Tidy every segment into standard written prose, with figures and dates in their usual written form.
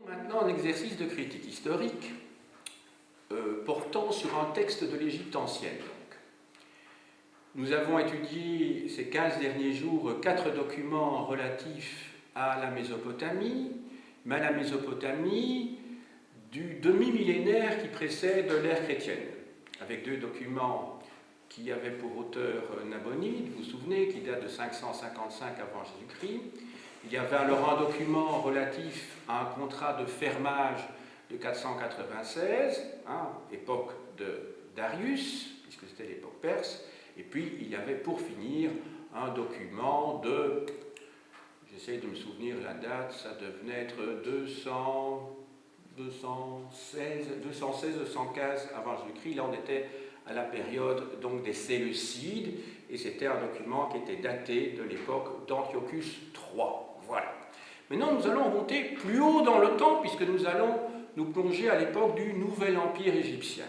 Maintenant, un exercice de critique historique portant sur un texte de l'Égypte ancienne. Nous avons étudié ces 15 derniers jours 4 documents relatifs à la Mésopotamie, mais à la Mésopotamie du demi-millénaire qui précède l'ère chrétienne, avec 2 documents qui avaient pour auteur Nabonide, vous vous souvenez, qui date de 555 avant Jésus-Christ. Il y avait alors un document relatif à un contrat de fermage de 496, époque de Darius, puisque c'était l'époque perse, et puis il y avait pour finir un document de, j'essaie de me souvenir la date, ça devenait être 216-215 avant Jésus-Christ. Là on était à la période donc des Séleucides, et c'était un document qui était daté de l'époque d'Antiochus III. Voilà. Maintenant, nous allons monter plus haut dans le temps, puisque nous allons nous plonger à l'époque du Nouvel Empire égyptien.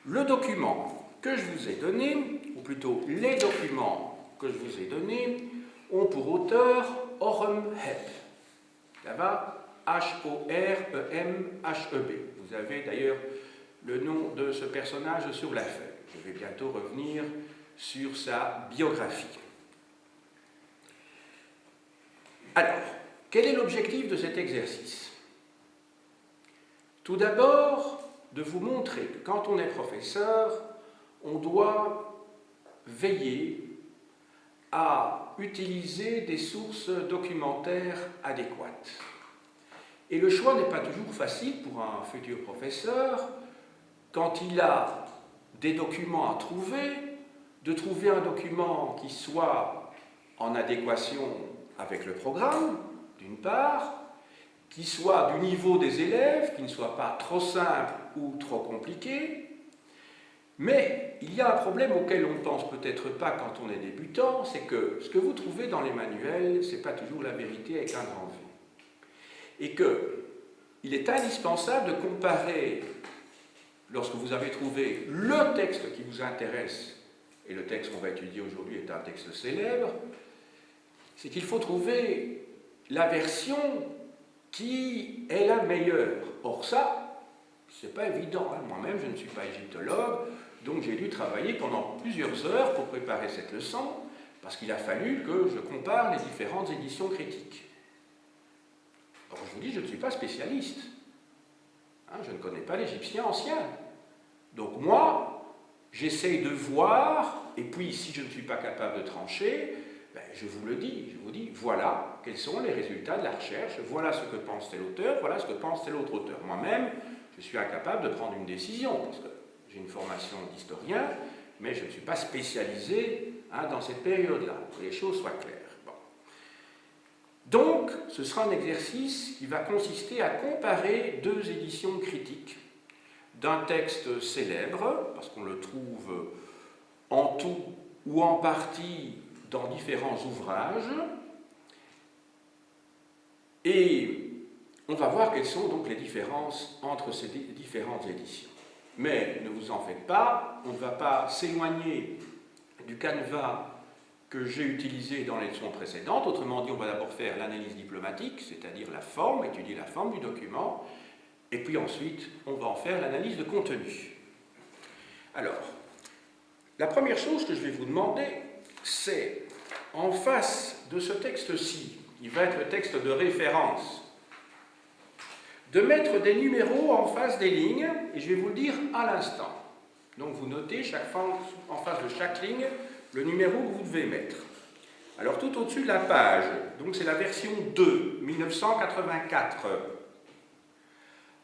Le document que je vous ai donné, ou plutôt les documents que je vous ai donnés, ont pour auteur Horemheb. Ça va, H-O-R-E-M-H-E-B. Vous avez d'ailleurs le nom de ce personnage sur la feuille. Je vais bientôt revenir sur sa biographie. Alors, quel est l'objectif de cet exercice? Tout d'abord, de vous montrer que quand on est professeur, on doit veiller à utiliser des sources documentaires adéquates. Et le choix n'est pas toujours facile pour un futur professeur, quand il a des documents à trouver, de trouver un document qui soit en adéquation avec le programme, d'une part, qui soit du niveau des élèves, qui ne soit pas trop simple ou trop compliqué. Mais il y a un problème auquel on ne pense peut-être pas quand on est débutant, c'est que ce que vous trouvez dans les manuels, ce n'est pas toujours la vérité avec un grand V. Et qu'il est indispensable de comparer, lorsque vous avez trouvé le texte qui vous intéresse, et le texte qu'on va étudier aujourd'hui est un texte célèbre, c'est qu'il faut trouver la version qui est la meilleure. Or ça, c'est pas évident. Moi-même, je ne suis pas égyptologue, donc j'ai dû travailler pendant plusieurs heures pour préparer cette leçon, parce qu'il a fallu que je compare les différentes éditions critiques. Or, je vous dis, je ne suis pas spécialiste. Je ne connais pas l'égyptien ancien. Donc moi, j'essaye de voir, et puis si je ne suis pas capable de trancher, je vous le dis, je vous dis, voilà quels sont les résultats de la recherche, voilà ce que pense tel auteur, voilà ce que pense tel autre auteur. Moi-même, je suis incapable de prendre une décision, parce que j'ai une formation d'historien, mais je ne suis pas spécialisé dans cette période-là, pour que les choses soient claires. Bon. Donc, ce sera un exercice qui va consister à comparer 2 éditions critiques d'un texte célèbre, parce qu'on le trouve en tout ou en partie dans différents ouvrages, et on va voir quelles sont donc les différences entre ces différentes éditions. Mais ne vous en faites pas, on ne va pas s'éloigner du canevas que j'ai utilisé dans les leçons précédentes. Autrement dit, on va d'abord faire l'analyse diplomatique, c'est-à-dire la forme, étudier la forme du document, et puis ensuite, on va en faire l'analyse de contenu. Alors, la première chose que je vais vous demander, c'est, en face de ce texte-ci, qui va être le texte de référence, de mettre des numéros en face des lignes, et je vais vous le dire à l'instant. Donc vous notez chaque fois, en face de chaque ligne, le numéro que vous devez mettre. Alors tout au-dessus de la page, donc c'est la version 2, 1984.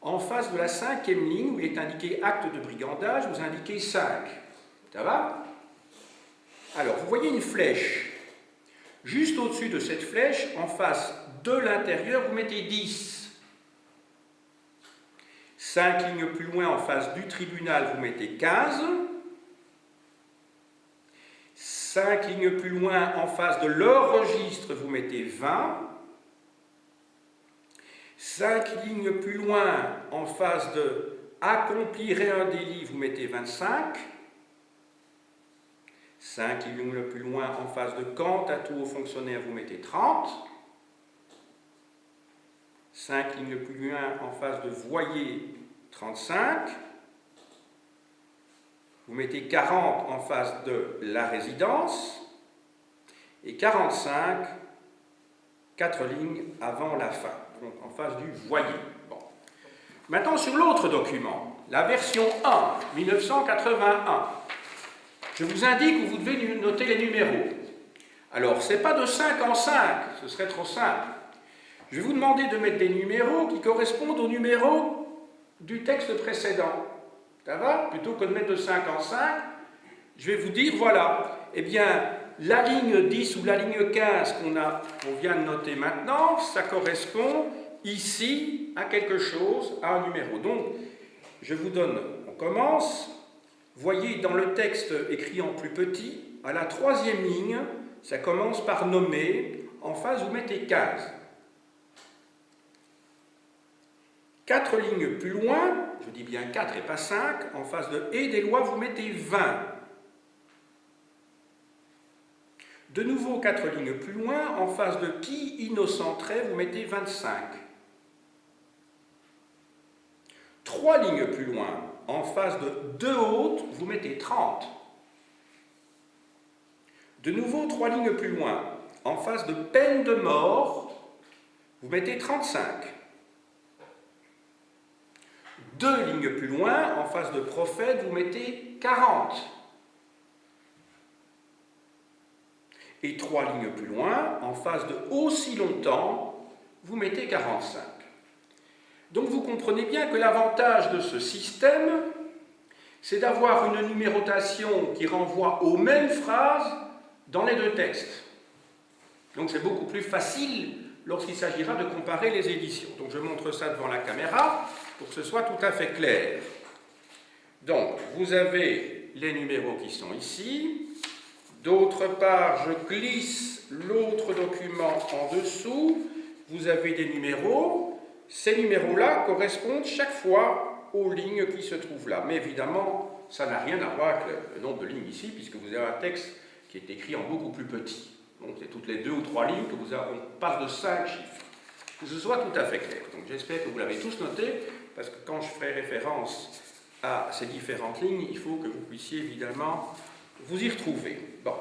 En face de la 5e ligne, où il est indiqué acte de brigandage, vous indiquez 5. Ça va? Alors, vous voyez une flèche. Juste au-dessus de cette flèche, en face de l'intérieur, vous mettez 10. 5 lignes plus loin, en face du tribunal, vous mettez 15. 5 lignes plus loin, en face de leur registre, vous mettez 20. 5 lignes plus loin, en face de accomplirait un délit, vous mettez 25. 5 lignes plus loin, en face de quant à tout aux fonctionnaires, vous mettez 30. 5 lignes plus loin, en face de Voyer, 35. Vous mettez 40 en face de la résidence. Et 45, 4 lignes avant la fin, donc en face du Voyer. Bon. Maintenant, sur l'autre document, la version 1, 1981, je vous indique où vous devez noter les numéros. Alors, ce n'est pas de 5 en 5, ce serait trop simple. Je vais vous demander de mettre des numéros qui correspondent aux numéros du texte précédent. Ça va? Plutôt que de mettre de 5 en 5, je vais vous dire, voilà, eh bien, la ligne 10 ou la ligne 15 qu'on vient de noter maintenant, ça correspond ici à quelque chose, à un numéro. Donc, je vous donne, on commence. Voyez dans le texte écrit en plus petit, à la 3e ligne, ça commence par nommer, en face vous mettez 15. 4 lignes plus loin, je dis bien 4 et pas 5, en face de « et » des lois, vous mettez 20. De nouveau 4 lignes plus loin, en face de « qui innocenterait », vous mettez 25. 3 lignes plus loin, en face de « deux hautes », vous mettez 30. De nouveau 3 lignes plus loin, en face de « peine de mort », vous mettez 35. 2 lignes plus loin, en face de prophète, vous mettez 40. Et 3 lignes plus loin, en face de aussi longtemps, vous mettez 45. Donc vous comprenez bien que l'avantage de ce système, c'est d'avoir une numérotation qui renvoie aux mêmes phrases dans les deux textes. Donc c'est beaucoup plus facile lorsqu'il s'agira de comparer les éditions. Donc je montre ça devant la caméra pour que ce soit tout à fait clair. Donc vous avez les numéros qui sont ici. D'autre part, je glisse l'autre document en dessous. Vous avez des numéros. Ces numéros-là correspondent chaque fois aux lignes qui se trouvent là. Mais évidemment, ça n'a rien à voir avec le nombre de lignes ici, puisque vous avez un texte qui est écrit en beaucoup plus petit. Donc c'est toutes les 2 ou 3 lignes que on passe de 5 chiffres. Que ce soit tout à fait clair. Donc j'espère que vous l'avez tous noté, parce que quand je ferai référence à ces différentes lignes, il faut que vous puissiez évidemment vous y retrouver. Bon.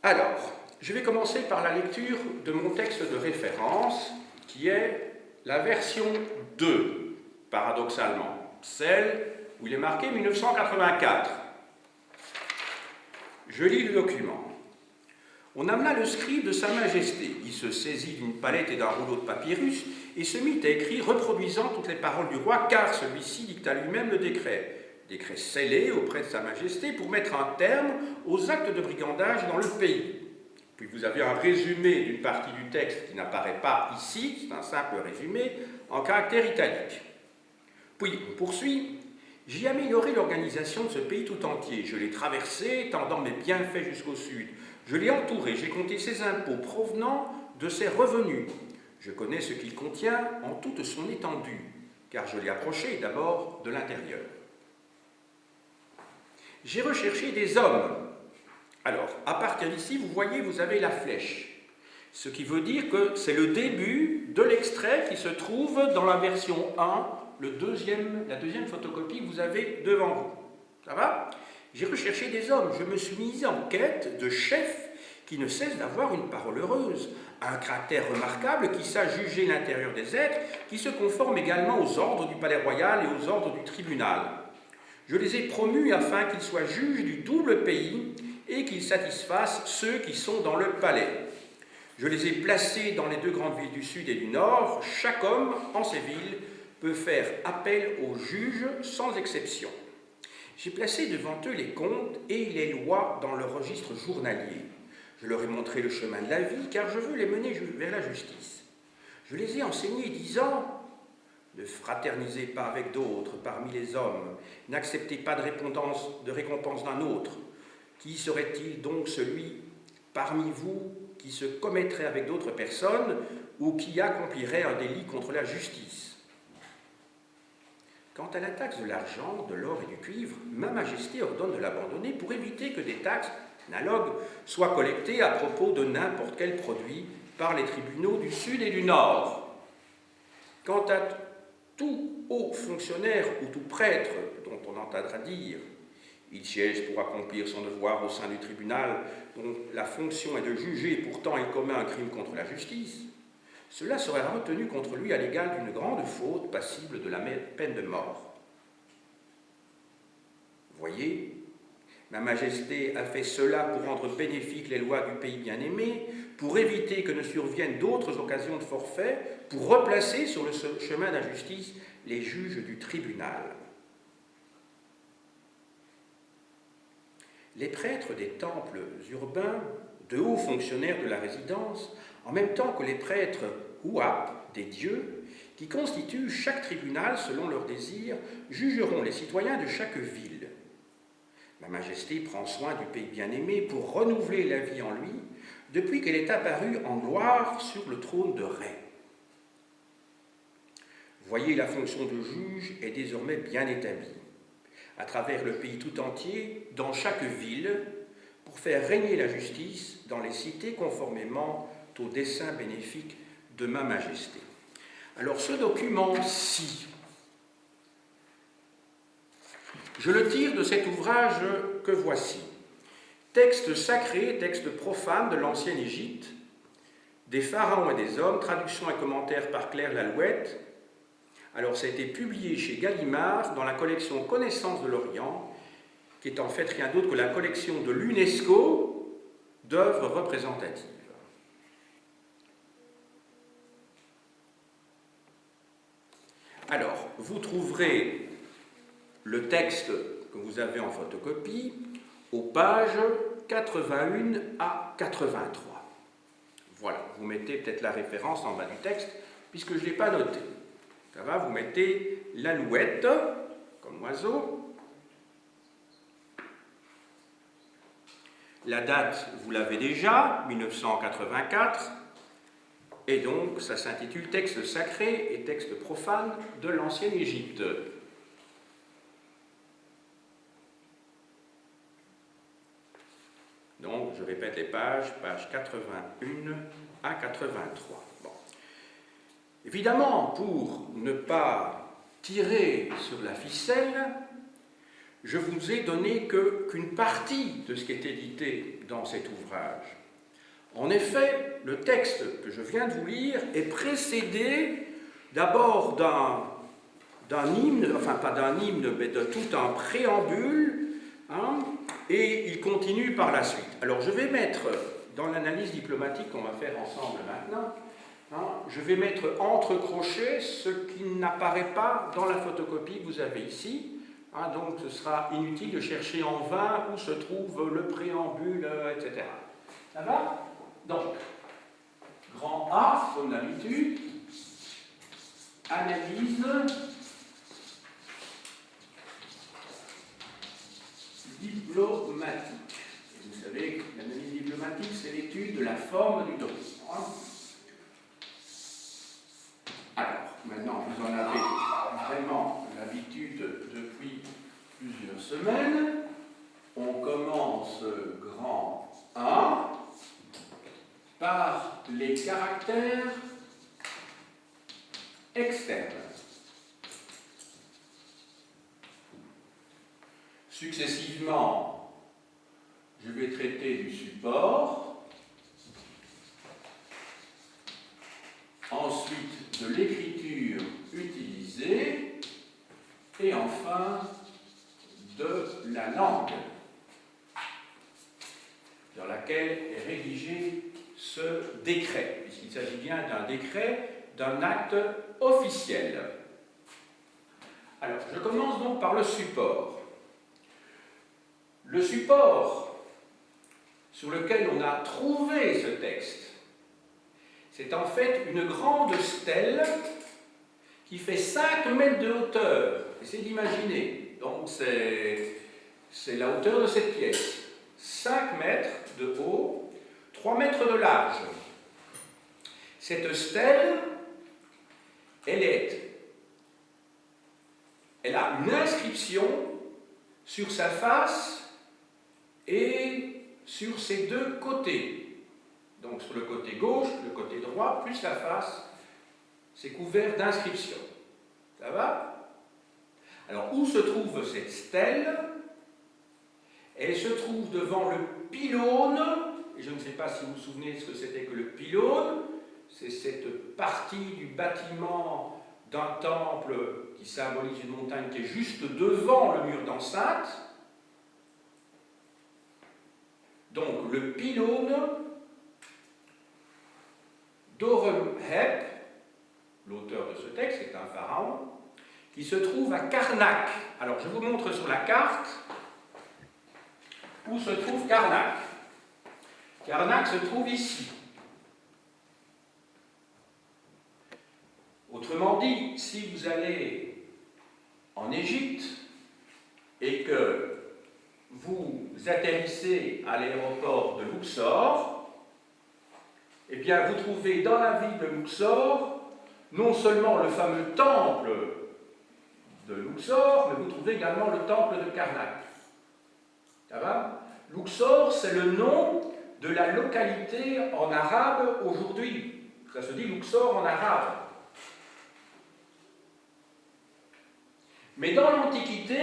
Alors, je vais commencer par la lecture de mon texte de référence, qui est la version 2, paradoxalement, celle où il est marqué 1984. Je lis le document. On amena le scribe de Sa Majesté. Il se saisit d'une palette et d'un rouleau de papyrus et se mit à écrire, reproduisant toutes les paroles du roi, car celui-ci dicta lui-même le décret. Décret scellé auprès de Sa Majesté pour mettre un terme aux actes de brigandage dans le pays. Puis vous avez un résumé d'une partie du texte qui n'apparaît pas ici, c'est un simple résumé, en caractère italique. Puis on poursuit. J'ai amélioré l'organisation de ce pays tout entier. Je l'ai traversé, tendant mes bienfaits jusqu'au sud. Je l'ai entouré, j'ai compté ses impôts provenant de ses revenus. Je connais ce qu'il contient en toute son étendue, car je l'ai approché d'abord de l'intérieur. J'ai recherché des hommes. Alors, à partir d'ici, vous voyez, vous avez la flèche. Ce qui veut dire que c'est le début de l'extrait qui se trouve dans la version 1, la deuxième photocopie que vous avez devant vous. Ça va? J'ai recherché des hommes, je me suis mis en quête de chefs qui ne cessent d'avoir une parole heureuse, un caractère remarquable qui sache juger l'intérieur des êtres, qui se conforme également aux ordres du palais royal et aux ordres du tribunal. Je les ai promus afin qu'ils soient juges du double pays et qu'ils satisfassent ceux qui sont dans le palais. Je les ai placés dans les 2 grandes villes du sud et du nord. Chaque homme, en ces villes, peut faire appel aux juges sans exception. J'ai placé devant eux les comptes et les lois dans le registre journalier. Je leur ai montré le chemin de la vie, car je veux les mener vers la justice. Je les ai enseignés disant « Ne fraternisez pas avec d'autres parmi les hommes, n'acceptez pas de récompense d'un autre. Qui serait-il donc celui parmi vous qui se commettrait avec d'autres personnes ou qui accomplirait un délit contre la justice. Quant à la taxe de l'argent, de l'or et du cuivre, Ma Majesté ordonne de l'abandonner pour éviter que des taxes analogues soient collectées à propos de n'importe quel produit par les tribunaux du Sud et du Nord. Quant à tout haut fonctionnaire ou tout prêtre dont on entendra dire il siège pour accomplir son devoir au sein du tribunal dont la fonction est de juger et pourtant il commet un crime contre la justice, cela sera retenu contre lui à l'égal d'une grande faute passible de la peine de mort. Voyez, Ma Majesté a fait cela pour rendre bénéfiques les lois du pays bien-aimé, pour éviter que ne surviennent d'autres occasions de forfait, pour replacer sur le chemin de la justice les juges du tribunal. Les prêtres des temples urbains, de hauts fonctionnaires de la résidence, en même temps que les prêtres huap des dieux, qui constituent chaque tribunal selon leurs désirs, jugeront les citoyens de chaque ville. Ma Majesté prend soin du pays bien-aimé pour renouveler la vie en lui depuis qu'elle est apparue en gloire sur le trône de Ré. Voyez, la fonction de juge est désormais bien établie, à travers le pays tout entier, dans chaque ville, pour faire régner la justice dans les cités conformément au dessein bénéfique de Ma Majesté. Alors ce document-ci, je le tire de cet ouvrage que voici. Texte sacré, texte profane de l'ancienne Égypte, des pharaons et des hommes, traduction et commentaire par Claire Lalouette. Alors ça a été publié chez Gallimard dans la collection Connaissances de l'Orient, qui est en fait rien d'autre que la collection de l'UNESCO d'œuvres représentatives. Alors, vous trouverez le texte que vous avez en photocopie aux pages 81 à 83. Voilà, vous mettez peut-être la référence en bas du texte, puisque je ne l'ai pas noté. Ça va, vous mettez l'alouette, comme oiseau. La date, vous l'avez déjà, 1984. Et donc, ça s'intitule « Texte sacré et texte profane de l'ancienne Égypte ». Donc, je répète les pages 81 à 83. Bon. Évidemment, pour ne pas tirer sur la ficelle, je vous ai donné qu'une partie de ce qui est édité dans cet ouvrage. En effet, le texte que je viens de vous lire est précédé d'abord d'un hymne, enfin pas d'un hymne, mais de tout un préambule, et il continue par la suite. Alors je vais mettre, dans l'analyse diplomatique qu'on va faire ensemble maintenant, je vais mettre entre crochets ce qui n'apparaît pas dans la photocopie que vous avez ici. Donc ce sera inutile de chercher en vain où se trouve le préambule, etc. Ça va? Donc, grand A, comme d'habitude, analyse diplomatique. Et vous savez que l'analyse diplomatique, c'est l'étude de la forme du document. Alors, maintenant, vous en avez vraiment l'habitude depuis plusieurs semaines. On commence grand A par les caractères externes. Successivement, je vais traiter du support, ensuite de l'écriture utilisée, et enfin de la langue dans laquelle est rédigé ce décret, puisqu'il s'agit bien d'un décret, d'un acte officiel. Alors, je commence donc par le support. Le support sur lequel on a trouvé ce texte, c'est en fait une grande stèle qui fait 5 mètres de hauteur. Essayez d'imaginer. Donc, c'est la hauteur de cette pièce. 5 mètres de haut, 3 mètres de large. Cette stèle, elle a une inscription sur sa face et sur ses deux côtés. Donc sur le côté gauche, le côté droit, plus la face, c'est couvert d'inscriptions. Ça va? Alors, où se trouve cette stèle? Elle se trouve devant le pylône, et je ne sais pas si vous vous souvenez de ce que c'était que le pylône, c'est cette partie du bâtiment d'un temple qui symbolise une montagne qui est juste devant le mur d'enceinte. Donc le pylône d'Horemheb, l'auteur de ce texte, est un pharaon, qui se trouve à Karnak. Alors je vous montre sur la carte où se trouve Karnak. Karnak se trouve ici. Autrement dit, si vous allez en Égypte et que vous atterrissez à l'aéroport de Luxor, eh bien vous trouvez dans la ville de Luxor non seulement le fameux temple de Luxor, mais vous trouvez également le temple de Karnak. Ça va? Luxor, c'est le nom de la localité en arabe aujourd'hui. Ça se dit Luxor en arabe. Mais dans l'Antiquité,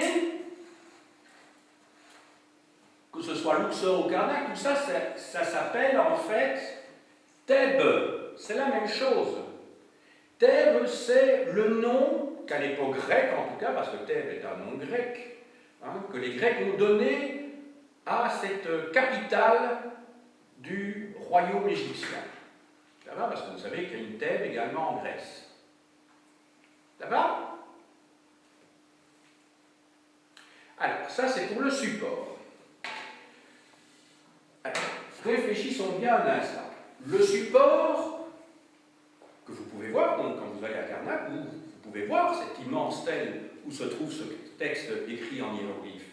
que ce soit Luxor ou Karnak, tout ça, ça s'appelle en fait Thèbes. C'est la même chose. Thèbes, c'est le nom qu'à l'époque grecque, en tout cas, parce que Thèbes est un nom grec, que les Grecs ont donné à cette capitale du royaume égyptien. Ça va? Parce que vous savez qu'il y a une Thèbes également en Grèce. Ça va? Alors, ça c'est pour le support. Alors, réfléchissons bien un instant. Le support, que vous pouvez voir, donc quand vous allez à Karnak, vous pouvez voir cette immense stèle où se trouve ce texte écrit en hiéroglyphes.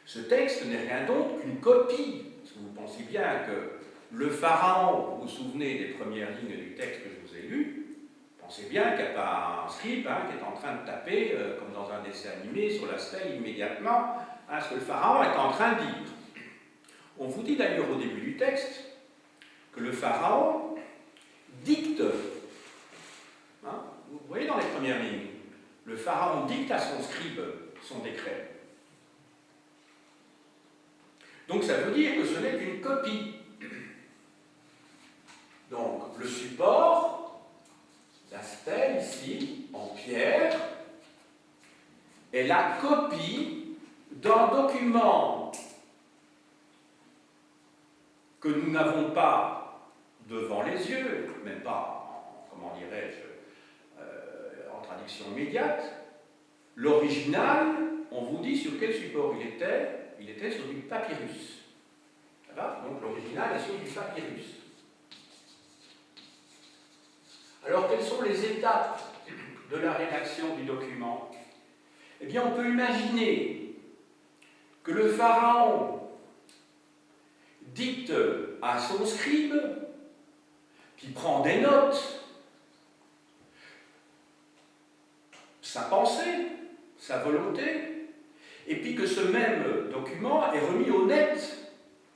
Ce texte n'est rien d'autre qu'une copie, parce que vous pensez bien que le pharaon, vous vous souvenez des premières lignes du texte que je vous ai lu, pensez bien qu'il n'y a pas un scribe qui est en train de taper, comme dans un dessin animé, sur la stèle immédiatement, ce que le pharaon est en train de dire. On vous dit d'ailleurs au début du texte que le pharaon dicte, vous voyez dans les premières lignes, le pharaon dicte à son scribe son décret. Donc ça veut dire que ce n'est qu'une copie. Donc le support, la stèle ici, en pierre, est la copie d'un document que nous n'avons pas devant les yeux, même pas, comment dirais-je, en traduction immédiate. L'original, on vous dit sur quel support il était sur du papyrus. Ça va? Donc l'original est sur du papyrus. Alors quelles sont les étapes de la rédaction du document? Eh bien on peut imaginer que le pharaon dicte à son scribe, qui prend des notes, sa pensée, sa volonté, et puis que ce même document est remis au net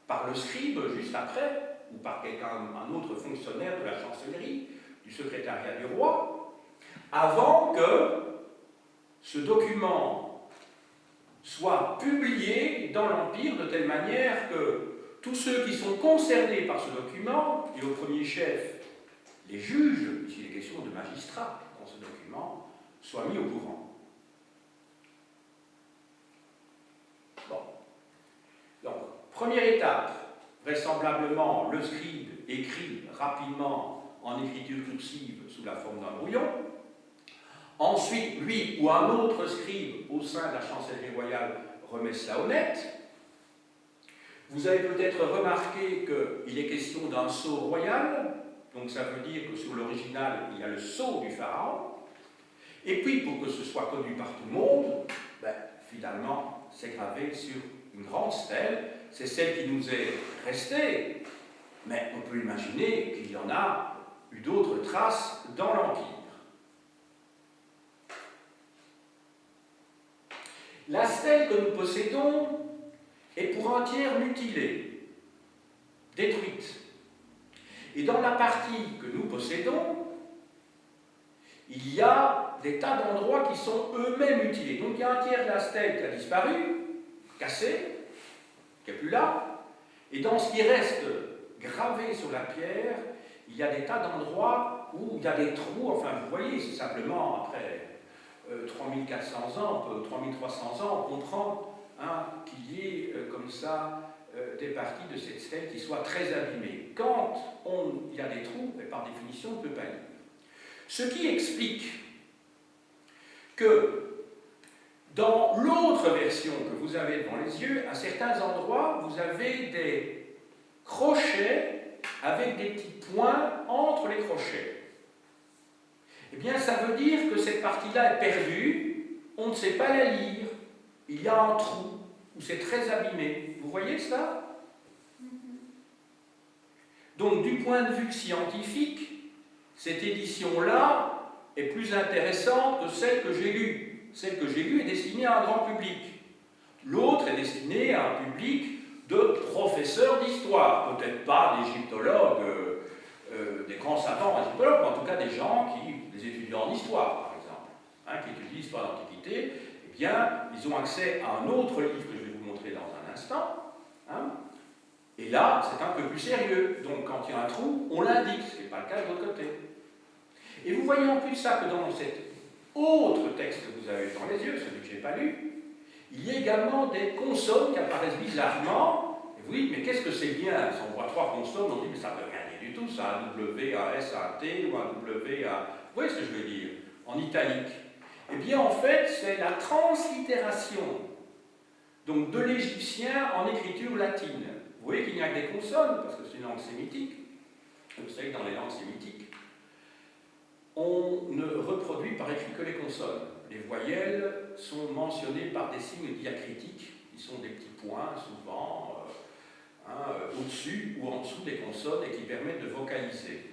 par le scribe juste après, ou par un autre fonctionnaire de la chancellerie, du secrétariat du roi, avant que ce document soit publié dans l'Empire de telle manière que tous ceux qui sont concernés par ce document, et au premier chef les juges, ici il est question de magistrats dans ce document, soient mis au courant. Bon. Donc, première étape, vraisemblablement, le scribe écrit rapidement en écriture cursive sous la forme d'un brouillon. Ensuite, lui ou un autre scribe au sein de la chancellerie royale remet cela au net. Vous avez peut-être remarqué qu'il est question d'un sceau royal, donc ça veut dire que sur l'original, il y a le sceau du pharaon. Et puis, pour que ce soit connu par tout le monde, finalement, c'est gravé sur une grande stèle. C'est celle qui nous est restée, mais on peut imaginer qu'il y en a eu d'autres traces dans l'Empire. La stèle que nous possédons est pour un tiers mutilée, détruite. Et dans la partie que nous possédons, il y a des tas d'endroits qui sont eux-mêmes mutilés. Donc il y a un tiers de la stèle qui a disparu, cassé, qui n'est plus là, et dans ce qui reste gravé sur la pierre, il y a des tas d'endroits où il y a des trous, enfin vous voyez, c'est simplement après 3400 ans, 3300 ans, on comprend qu'il y ait comme ça des parties de cette stèle qui soient très abîmées. Quand il y a des trous, par définition, on ne peut pas lire. Ce qui explique que dans l'autre version que vous avez devant les yeux, à certains endroits, vous avez des crochets avec des petits points entre les crochets. Eh bien, ça veut dire que cette partie-là est perdue, on ne sait pas la lire, il y a un trou, où c'est très abîmé. Vous voyez cela? Donc, du point de vue scientifique, cette édition-là est plus intéressante que celle que j'ai lue. Celle que j'ai lue est destinée à un grand public. L'autre est destinée à un public de professeurs d'histoire, peut-être pas d'égyptologues, des grands savants égyptologues, mais en tout cas des gens des étudiants en histoire, par exemple, qui étudient l'histoire de l'Antiquité. Eh bien, ils ont accès à un autre livre que je vais vous montrer dans un instant. Et là, c'est un peu plus sérieux. Donc, quand il y a un trou, on l'indique, ce qui n'est pas le cas de l'autre côté. Et vous voyez en plus ça que dans cet autre texte que vous avez dans les yeux, celui que je n'ai pas lu, il y a également des consonnes qui apparaissent bizarrement. Et vous dites, mais qu'est-ce que c'est bien? Si on voit trois consonnes, on dit, mais ça ne veut rien dire du tout, ça a un W, un S, un T, ou un W, un... Vous voyez ce que je veux dire? En italique. Eh bien, en fait, c'est la translittération donc, de l'égyptien en écriture latine. Vous voyez qu'il n'y a que des consonnes, parce que c'est une langue sémitique. Vous savez que dans les langues sémitiques, on ne reproduit par écrit que les consonnes. Les voyelles sont mentionnées par des signes diacritiques, qui sont des petits points, souvent, au-dessus ou en dessous des consonnes, et qui permettent de vocaliser.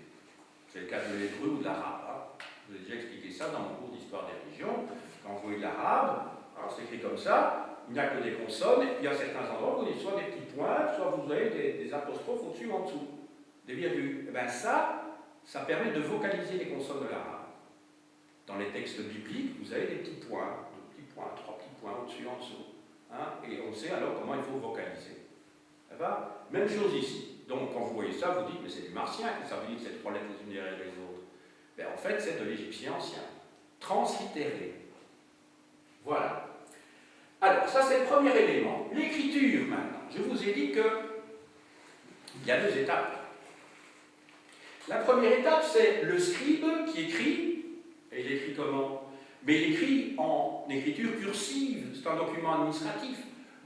C'est le cas de l'hébreu ou de l'arabe. Je vous ai déjà expliqué ça dans mon cours d'histoire des religions. Quand vous voyez l'arabe, alors c'est écrit comme ça, il n'y a que des consonnes, il y a certains endroits où il y a soit des petits points, soit vous avez des apostrophes au-dessus ou en dessous, des virgules. Et bien ça permet de vocaliser les consonnes de l'arabe. Dans les textes bibliques, vous avez des petits points, trois petits points au-dessus et en dessous. Et on sait alors comment il faut vocaliser. Ça va? Même chose ici. Donc quand vous voyez ça, vous dites, mais c'est du martien, ça veut dire que c'est trois lettres les unes derrière les autres. Ben, en fait, c'est de l'égyptien ancien, translittéré. Voilà. Alors, ça c'est le premier élément. L'écriture, maintenant. Je vous ai dit qu'il y a deux étapes. La première étape, c'est le scribe qui écrit, et il écrit comment? Mais il écrit en écriture cursive, c'est un document administratif.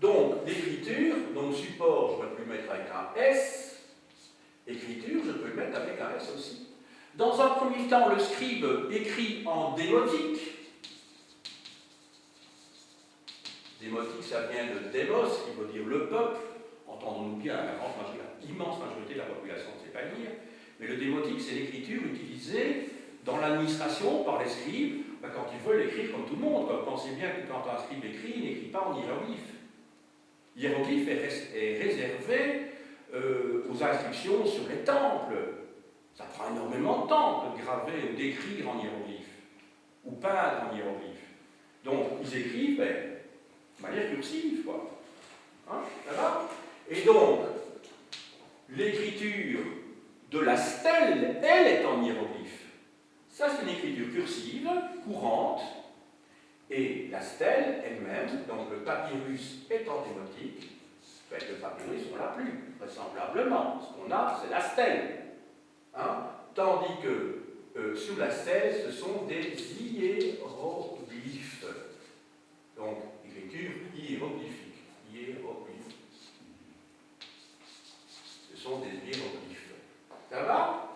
Donc, l'écriture, donc support, je peux le mettre avec un S, écriture, je peux le mettre avec un S aussi. Dans un premier temps, le scribe écrit en démotique. Démotique, ça vient de démos, qui veut dire le peuple. Entendons-nous bien, l'immense majorité de la population ne sait pas lire. Mais le démotique, c'est l'écriture utilisée dans l'administration par les scribes, quand ils veulent écrire comme tout le monde. Pensez bien que quand un scribe écrit, il n'écrit pas en hiéroglyphe. L'hiéroglyphe est réservé aux inscriptions sur les temples. Ça prend énormément de temps de graver ou d'écrire en hiéroglyphe, ou peindre en hiéroglyphe. Donc, ils écrivent de manière cursive, quoi. Ça va? Et donc, l'écriture de la stèle, elle est en hiéroglyphe. Ça, c'est une écriture cursive, courante, et la stèle elle-même, donc le papyrus est en démotique. Le papyrus, on ne l'a plus, vraisemblablement. Ce qu'on a, c'est la stèle. Tandis que sous la stèle, ce sont des hiéroglyphes. Donc, écriture hiéroglyphique. Hiéroglyphes. Ce sont des hiéroglyphes. Ça va?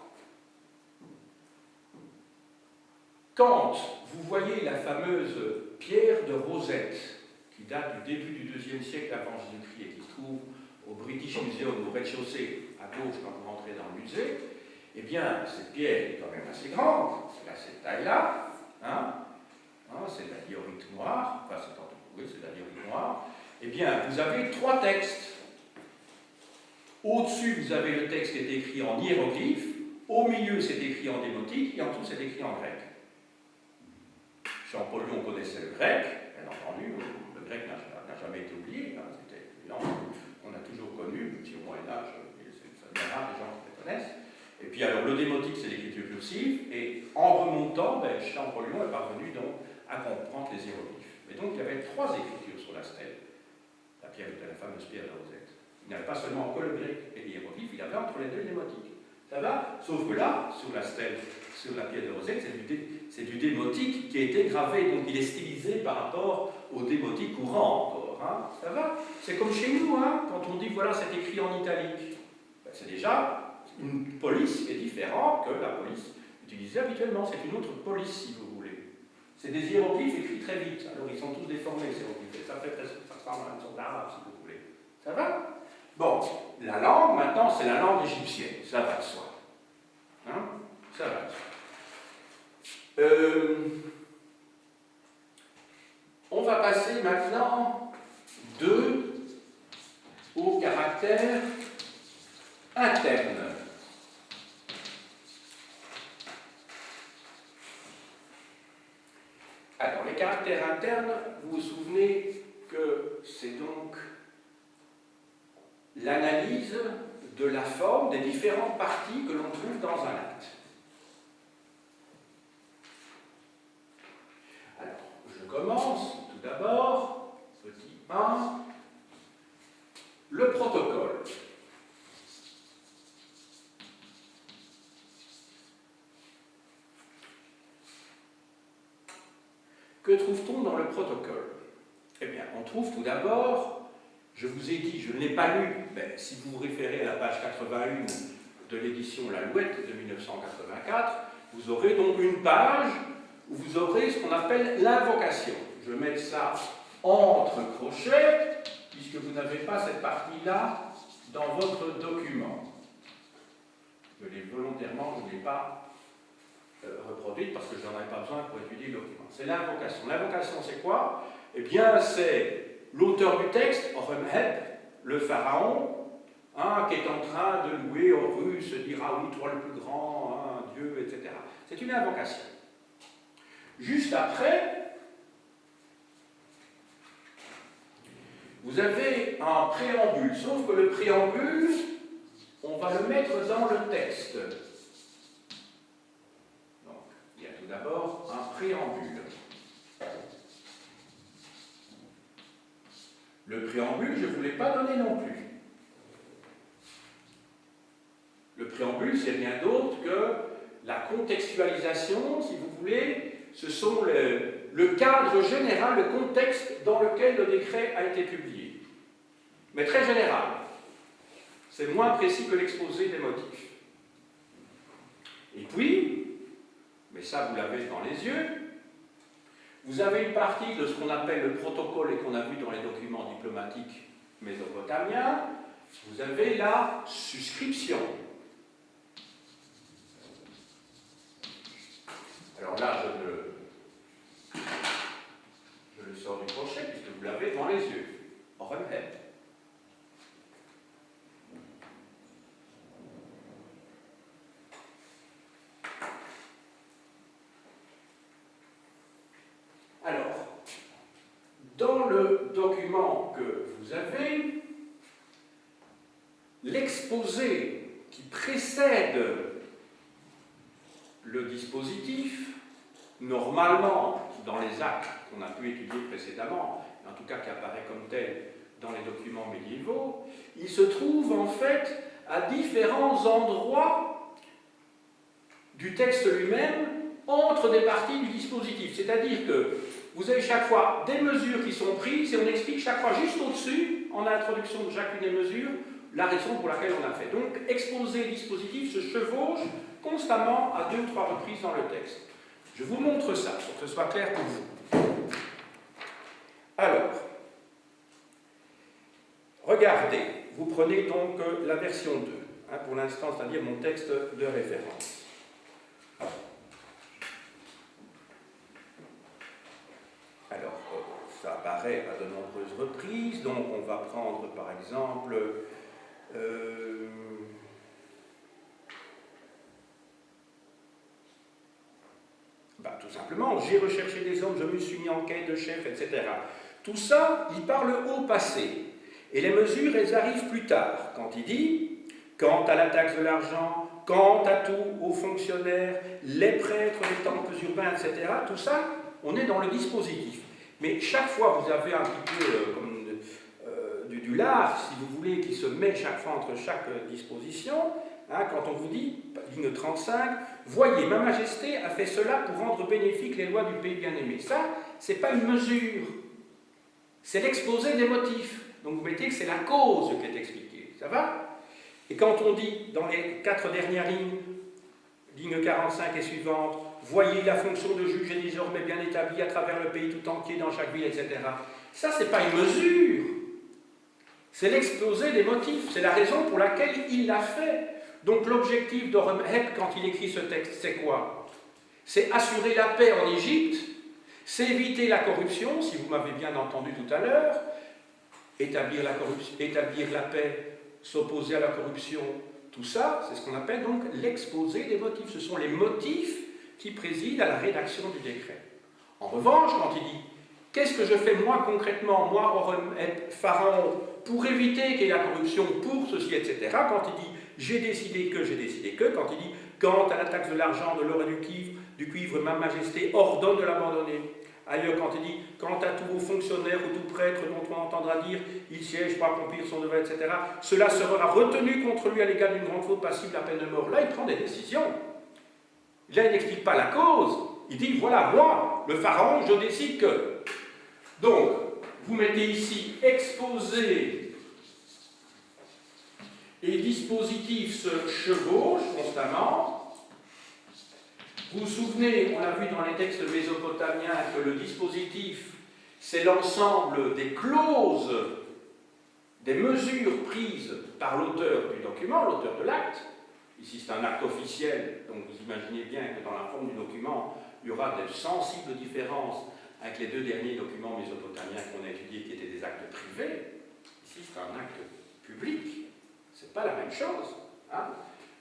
Quand vous voyez la fameuse pierre de Rosette, qui date du début du IIe siècle avant Jésus-Christ et qui se trouve au British Museum, au rez-de-chaussée, à gauche quand vous rentrez dans le musée, eh bien, cette pierre est quand même assez grande, c'est à cette taille-là, c'est de la diorite noire, enfin, c'est de la diorite noire. Eh bien, vous avez trois textes. Au-dessus, vous avez le texte qui est écrit en hiéroglyphe, au milieu, c'est écrit en démotique, et en dessous, c'est écrit en grec. Champollion connaissait le grec, bien entendu, le grec n'a jamais été oublié, hein, c'était évident, on a toujours connu, même si au Moyen-Âge, c'est bien rare les gens qui le connaissent. Et puis alors, le démotique, c'est l'écriture cursive, et en remontant, Champollion est parvenu donc à comprendre les hiéroglyphes. Mais donc, il y avait 3 écritures sur la stèle, la fameuse pierre de Rosette. Il n'y avait pas seulement que le grec et l'hiéroglyphe, il y avait entre les deux le démotique. Ça va? Sauf que là, sur la stèle, sur la pierre de Rosette, c'est du démotique qui a été gravé, donc il est stylisé par rapport au démotique courant encore. Hein. Ça va? C'est comme chez nous, hein, quand on dit voilà, c'est écrit en italique. C'est déjà une police qui est différente que la police utilisée habituellement. C'est une autre police, si vous voulez. C'est des hiéroglyphes écrits très vite. Alors ils sont tous déformés, ces hiéroglyphes. Ça ressemble à une sorte d'arabe, si vous voulez. Ça va? Bon, la langue, maintenant, c'est la langue égyptienne. Ça va de soi. Hein? Ça va de soi. On va passer maintenant au caractère interne. Alors, les caractères internes, vous vous souvenez que c'est donc l'analyse de la forme des différentes parties que l'on trouve dans un acte. Alors, je commence tout d'abord, petit 1, le protocole. Que trouve-t-on dans le protocole? Eh bien, on trouve tout d'abord, je vous ai dit, je ne l'ai pas lu, mais si vous vous référez à la page 81 de l'édition L'Alouette de 1984, vous aurez donc une page où vous aurez ce qu'on appelle l'invocation. Je vais mettre ça entre crochets, puisque vous n'avez pas cette partie-là dans votre document. Je l'ai volontairement, je ne l'ai pas reproduite parce que je n'en avais pas besoin pour étudier le document. C'est l'invocation. L'invocation, c'est quoi? Eh bien, c'est l'auteur du texte, Horemheb, le pharaon, hein, qui est en train de louer Horus, dire ah oui, toi le plus grand, hein, Dieu, etc. C'est une invocation. Juste après, vous avez un préambule, sauf que le préambule, on va le mettre dans le texte. Donc, il y a tout d'abord un préambule. Le préambule, je ne vous l'ai pas donné non plus. Le préambule, c'est rien d'autre que la contextualisation, si vous voulez, ce sont le cadre général, le contexte dans lequel le décret a été publié. Mais très général. C'est moins précis que l'exposé des motifs. Et puis, mais ça vous l'avez dans les yeux, vous avez une partie de ce qu'on appelle le protocole et qu'on a vu dans les documents diplomatiques mésopotamiens, vous avez la suscription. Alors là, je le sors du crochet puisque vous l'avez devant les yeux. Horemheb. Alors, dans le document que vous avez, l'exposé qui précède le dispositif, normalement, dans les actes qu'on a pu étudier précédemment, en tout cas qui apparaît comme tel dans les documents médiévaux, il se trouve en fait à différents endroits du texte lui-même, entre des parties du dispositif. C'est-à-dire que vous avez chaque fois des mesures qui sont prises et on explique chaque fois juste au-dessus, en introduction de chacune des mesures, la raison pour laquelle on a fait. Donc, exposé et dispositif se chevauchent constamment à 2 ou 3 reprises dans le texte. Je vous montre ça pour que ce soit clair pour vous. Alors, regardez, vous prenez donc la version 2, hein, pour l'instant, c'est-à-dire mon texte de référence. Alors, ça apparaît à de nombreuses reprises, donc on va prendre par exemple bah, tout simplement, j'ai recherché des hommes, je me suis mis en quête de chef, etc. Tout ça, il parle au passé. Et les mesures, elles arrivent plus tard, quand il dit « quant à la taxe de l'argent, quant à tout, aux fonctionnaires, les prêtres, les temples urbains, etc. » Tout ça, on est dans le dispositif. Mais chaque fois, vous avez un petit peu comme du lard, si vous voulez, qui se met chaque fois entre chaque disposition. Hein, quand on vous dit, ligne 35, « Voyez, ma majesté a fait cela pour rendre bénéfiques les lois du pays bien-aimé. » Ça, ce n'est pas une mesure, c'est l'exposé des motifs. Donc vous mettez que c'est la cause qui est expliquée. Ça va? Et quand on dit, dans les 4 dernières lignes, ligne 45 et suivante, « Voyez, la fonction de juge est désormais bien établie à travers le pays tout entier, dans chaque ville, etc. » Ça, ce n'est pas une mesure. C'est l'exposé des motifs. C'est la raison pour laquelle il l'a fait. Donc l'objectif d'Orem Heb, quand il écrit ce texte, c'est quoi? C'est assurer la paix en Égypte, c'est éviter la corruption, si vous m'avez bien entendu tout à l'heure, établir la paix, s'opposer à la corruption, tout ça, c'est ce qu'on appelle donc l'exposé des motifs. Ce sont les motifs qui président à la rédaction du décret. En revanche, quand il dit « Qu'est-ce que je fais moi concrètement, moi, Orem Heb, Pharaon, pour éviter qu'il y ait la corruption, pour ceci, etc. » Quand il dit « j'ai décidé que », quand il dit « quant à la taxe de l'argent, de l'or et du cuivre, ma majesté ordonne de l'abandonner ». Ailleurs, quand il dit « quant à tous vos fonctionnaires ou tout prêtre dont on entendra dire « il siège pour accomplir son devoir, etc. », cela sera retenu contre lui à l'égard d'une grande faute passible à peine de mort. Là, il prend des décisions. Là, il n'explique pas la cause. Il dit « voilà, moi, le pharaon, je décide que ». Donc, vous mettez ici « exposé » et « dispositif » se chevauchent constamment. Vous vous souvenez, on l'a vu dans les textes mésopotamiens, que le dispositif, c'est l'ensemble des clauses, des mesures prises par l'auteur du document, l'auteur de l'acte. Ici, c'est un acte officiel, donc vous imaginez bien que dans la forme du document, il y aura de sensibles différences avec les 2 derniers documents mésopotamiens qu'on a étudiés, qui étaient des actes privés. Ici, c'est un acte public. Ce n'est pas la même chose. Hein.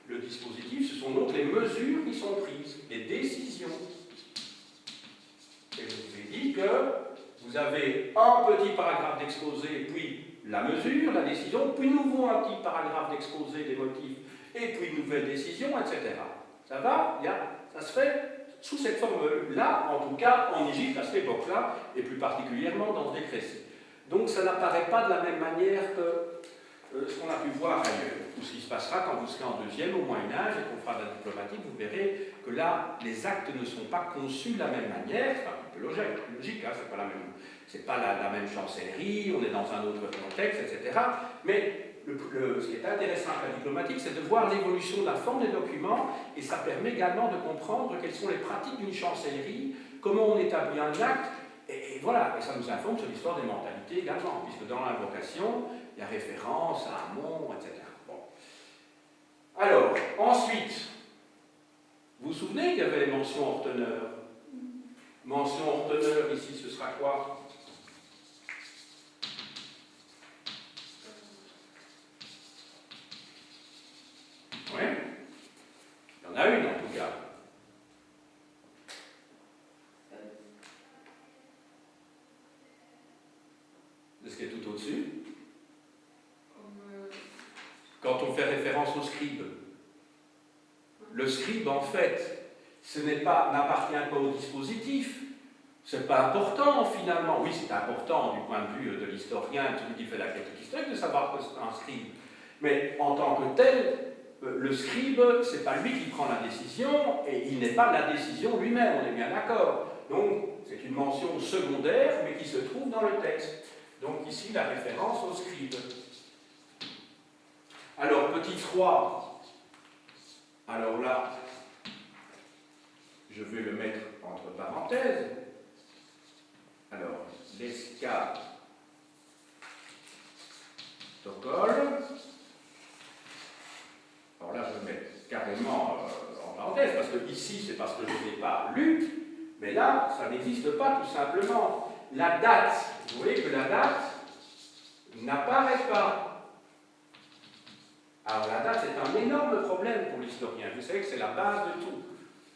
Le dispositif, ce sont donc les mesures qui sont prises, les décisions. Et je vous ai dit que vous avez un petit paragraphe d'exposé, puis la mesure, la décision, puis nouveau un petit paragraphe d'exposé des motifs, et puis une nouvelle décision, etc. Ça va? Ça se fait sous cette forme-là, en tout cas en Égypte à cette époque-là, et plus particulièrement dans ce décret-ci. Donc ça n'apparaît pas de la même manière que ce qu'on a pu voir ailleurs. Tout ce qui se passera quand vous serez en 2e au Moyen-Âge et qu'on fera de la diplomatique, vous verrez que là, les actes ne sont pas conçus de la même manière. C'est un petit peu logique, hein, c'est pas la même chancellerie, on est dans un autre contexte, etc. Mais ce qui est intéressant avec la diplomatique, c'est de voir l'évolution de la forme des documents, et ça permet également de comprendre quelles sont les pratiques d'une chancellerie, comment on établit un acte, et voilà, et ça nous informe sur l'histoire des mentalités également, puisque dans l'invocation, il y a référence à Amon, etc. Bon. Alors, ensuite, vous vous souvenez qu'il y avait les mentions hors teneur? Mention hors teneur, ici, ce sera quoi? Oui, il y en a une en tout cas. De ce qui est tout au-dessus. Quand on fait référence au scribe. Le scribe, en fait, n'appartient pas au dispositif. C'est pas important, finalement. Oui, c'est important du point de vue de l'historien, celui qui fait la critique historique, de savoir que c'est un scribe. Mais en tant que tel, le scribe, c'est pas lui qui prend la décision, et il n'est pas la décision lui-même, on est bien d'accord. Donc, c'est une mention secondaire, mais qui se trouve dans le texte. Donc ici, la référence au scribe. Alors, petit 3, alors là, je vais le mettre entre parenthèses. Alors, l'esca Stockholm. Alors là, je vais mettre carrément en parenthèse, parce que ici, c'est parce que je ne l'ai pas lu, mais là, ça n'existe pas tout simplement. La date, vous voyez que la date n'apparaît pas. Alors la date, c'est un énorme problème pour l'historien. Vous savez que c'est la base de tout.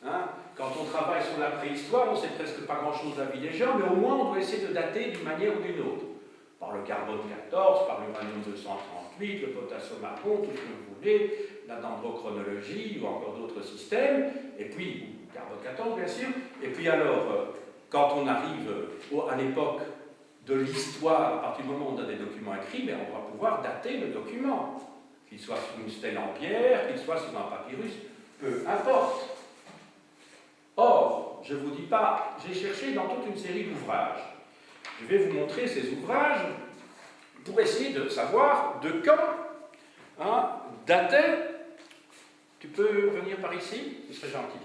Hein. Quand on travaille sur la préhistoire, on ne sait presque pas grand-chose de la vie des gens, mais au moins on doit essayer de dater d'une manière ou d'une autre. Par le carbone 14, par l'uranium 238, le potassium argon, tout ce que vous voulez, la dendrochronologie ou encore d'autres systèmes, et puis, carbone 14 bien sûr, et puis alors, quand on arrive à l'époque de l'histoire, à partir du moment où on a des documents écrits, ben on va pouvoir dater le document, qu'il soit sur une stèle en pierre, qu'il soit sur un papyrus, peu importe. Or, je ne vous dis pas, j'ai cherché dans toute une série d'ouvrages. Je vais vous montrer ces ouvrages pour essayer de savoir de quand datait. Tu peux venir par ici? Ce serait gentil.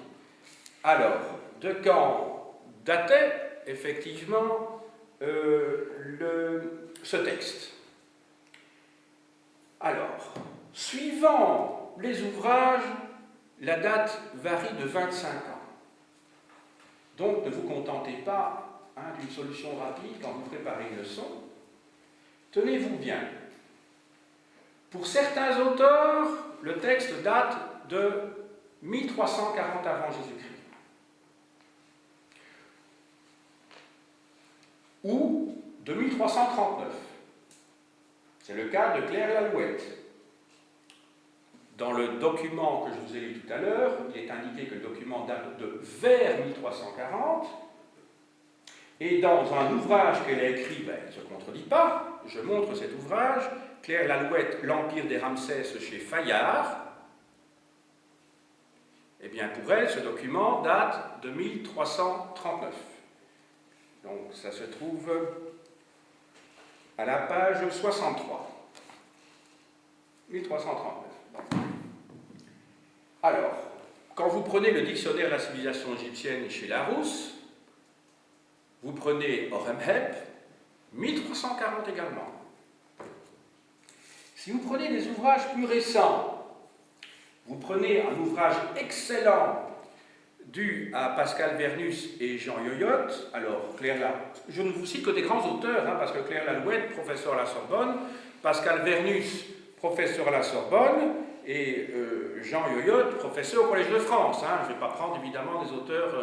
Alors, de quand datait effectivement ce texte? Alors, suivant les ouvrages, la date varie de 25 ans. Donc, ne vous contentez pas d'une solution rapide quand vous préparez une leçon. Tenez-vous bien. Pour certains auteurs, le texte date de 1340 avant Jésus-Christ. Ou de 1339. C'est le cas de Claire Lalouette. Dans le document que je vous ai lu tout à l'heure, il est indiqué que le document date de vers 1340. Et dans un ouvrage qu'elle a écrit, elle ne se contredit pas, je montre cet ouvrage, Claire Lalouette, L'Empire des Ramsès chez Fayard. Eh bien, pour elle, ce document date de 1339. Donc, ça se trouve à la page 63. 1339. Alors, quand vous prenez le dictionnaire de la civilisation égyptienne chez Larousse, vous prenez Horemheb, 1340 également. Si vous prenez des ouvrages plus récents, vous prenez un ouvrage excellent dû à Pascal Vernus et Jean Yoyotte. Alors, je ne vous cite que des grands auteurs, parce que Claire Lalouette, professeur à la Sorbonne, Pascal Vernus, professeur à la Sorbonne, et Jean Yoyotte, professeur au Collège de France. Je ne vais pas prendre évidemment des auteurs,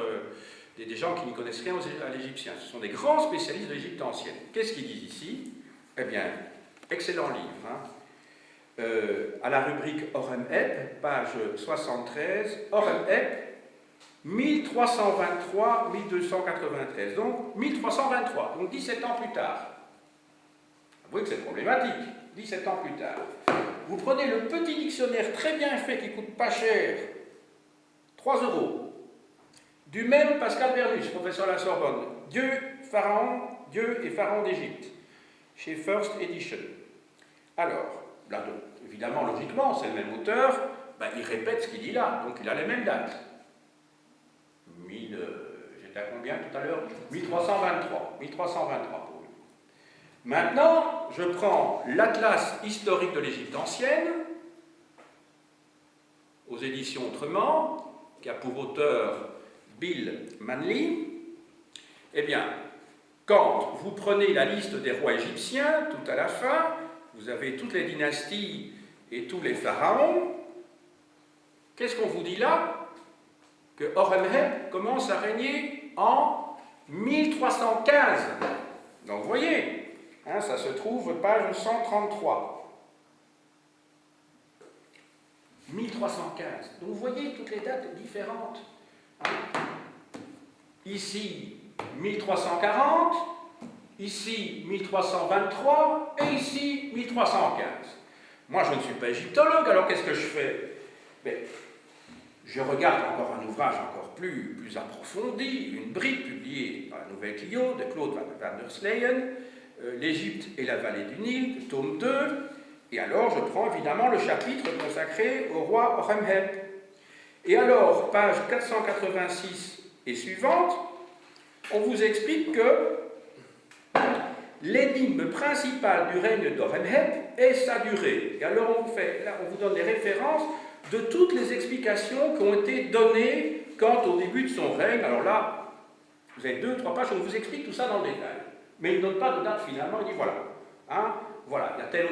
des gens qui n'y connaissent rien à l'égyptien. Ce sont des grands spécialistes de l'Égypte ancienne. Qu'est-ce qu'ils disent ici? Eh bien, excellent livre. À la rubrique Horemheb, page 73, Horemheb, 1323-1293, donc 1323, donc 17 ans plus tard. Avouez que c'est problématique, 17 ans plus tard. Vous prenez le petit dictionnaire très bien fait qui coûte pas cher, 3 €, du même Pascal Vernus, professeur à la Sorbonne, Dieu et Pharaon d'Égypte, chez First Edition. Alors, là, évidemment, logiquement, c'est le même auteur, il répète ce qu'il dit là, donc il a les mêmes dates. J'étais à combien tout à l'heure? 1323 pour lui. Maintenant, je prends l'Atlas historique de l'Égypte ancienne, aux éditions Autrement, qui a pour auteur Bill Manley. Eh bien, quand vous prenez la liste des rois égyptiens, tout à la fin, vous avez toutes les dynasties et tous les pharaons. Qu'est-ce qu'on vous dit là? Que Horemheb commence à régner en 1315. Donc vous voyez, ça se trouve page 133. 1315. Donc vous voyez toutes les dates différentes. Ici, 1340, ici, 1323, et ici, 1315. Moi, je ne suis pas égyptologue, alors qu'est-ce que je fais? Je regarde encore un ouvrage encore plus approfondi, une brique publiée par la Nouvelle Clio de Claude van der Sleyen, L'Égypte et la vallée du Nil, tome 2, et alors je prends évidemment le chapitre consacré au roi Horemheb. Et alors, page 486 et suivante, on vous explique que l'énigme principale du règne d'Horemheb est sa durée. Et alors on vous donne les références de toutes les explications qui ont été données quant au début de son règne. Alors là, vous avez 2-3 pages, on vous explique tout ça dans le détail. Mais il ne donne pas de date finalement, il dit voilà, voilà, il y a tel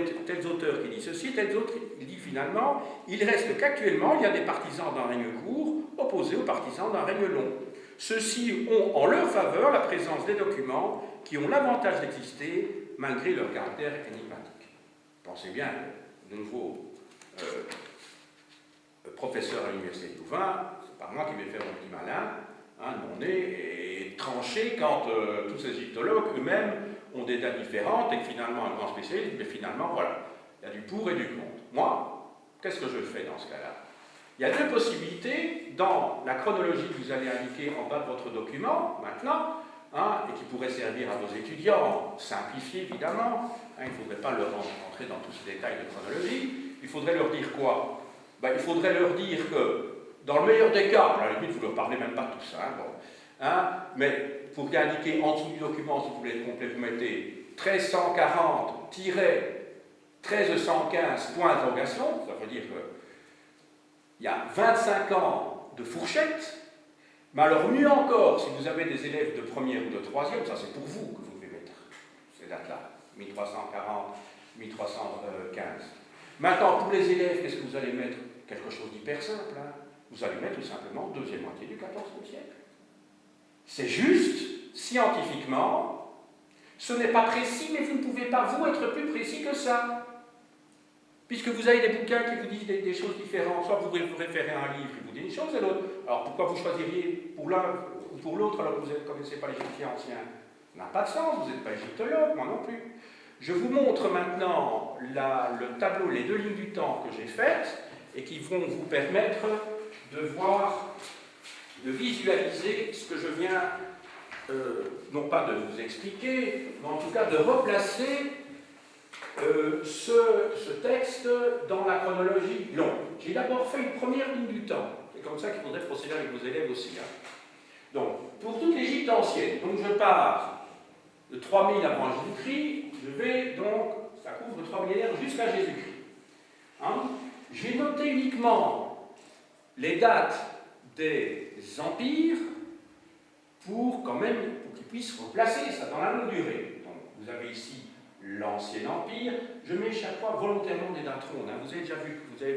auteur qui dit ceci, tel autre qui dit finalement, il reste qu'actuellement, il y a des partisans d'un règne court opposés aux partisans d'un règne long. Ceux-ci ont en leur faveur la présence des documents qui ont l'avantage d'exister malgré leur caractère énigmatique. Pensez bien, de nouveau, professeur à l'université de Louvain, c'est pas moi qui vais faire mon petit malin, hein, mon nez est tranché quand tous ces égyptologues eux-mêmes ont des dates différentes et que finalement un grand spécialiste, mais finalement voilà, il y a du pour et du contre. Moi, qu'est-ce que je fais dans ce cas-là? Il y a deux possibilités dans la chronologie que vous allez indiquer en bas de votre document maintenant, hein, et qui pourrait servir à vos étudiants, simplifié évidemment, hein, il ne faudrait pas leur rentrer dans tous ces détails de chronologie, il faudrait leur dire quoi? Ben, il faudrait leur dire que, dans le meilleur des cas, à la limite vous ne leur parlez même pas tous, hein, bon, hein, mais pour bien indiquer en dessous du document, si vous voulez être complet, vous mettez 1340-1315 points d'interrogation, ça veut dire que il y a 25 ans de fourchette, mais alors mieux encore, si vous avez des élèves de première ou de troisième, ça c'est pour vous que vous devez mettre ces dates-là, 1340, 1315. Maintenant, pour les élèves, qu'est-ce que vous allez mettre? Quelque chose d'hyper simple, hein. Vous allez mettre tout simplement deuxième moitié du XIVe siècle. C'est juste, scientifiquement, ce n'est pas précis, mais vous ne pouvez pas, vous, être plus précis que ça. Puisque vous avez des bouquins qui vous disent des choses différentes, soit vous référez à un livre qui vous dit une chose et l'autre. Alors pourquoi vous choisiriez pour l'un ou pour l'autre alors que vous ne connaissez pas l'Égyptien ancien? Ça n'a pas de sens, vous n'êtes pas égyptologue, moi non plus. Je vous montre maintenant le tableau, les deux lignes du temps que j'ai faites et qui vont vous permettre de voir, de visualiser ce que je viens, non pas de vous expliquer, mais en tout cas de replacer ce texte dans la chronologie longue. J'ai d'abord fait une première ligne du temps. C'est comme ça qu'il faudrait procéder avec vos élèves aussi. Hein. Donc, pour toute l'Égypte ancienne, donc je pars de 3000 avant Jésus-Christ, je vais donc, ça couvre 3 millénaires jusqu'à Jésus-Christ. Hein. J'ai noté uniquement les dates des empires pour quand même, pour qu'ils puissent replacer ça dans la longue durée. Donc, vous avez ici l'Ancien Empire, je mets chaque fois volontairement des dates rondes. Hein. Vous avez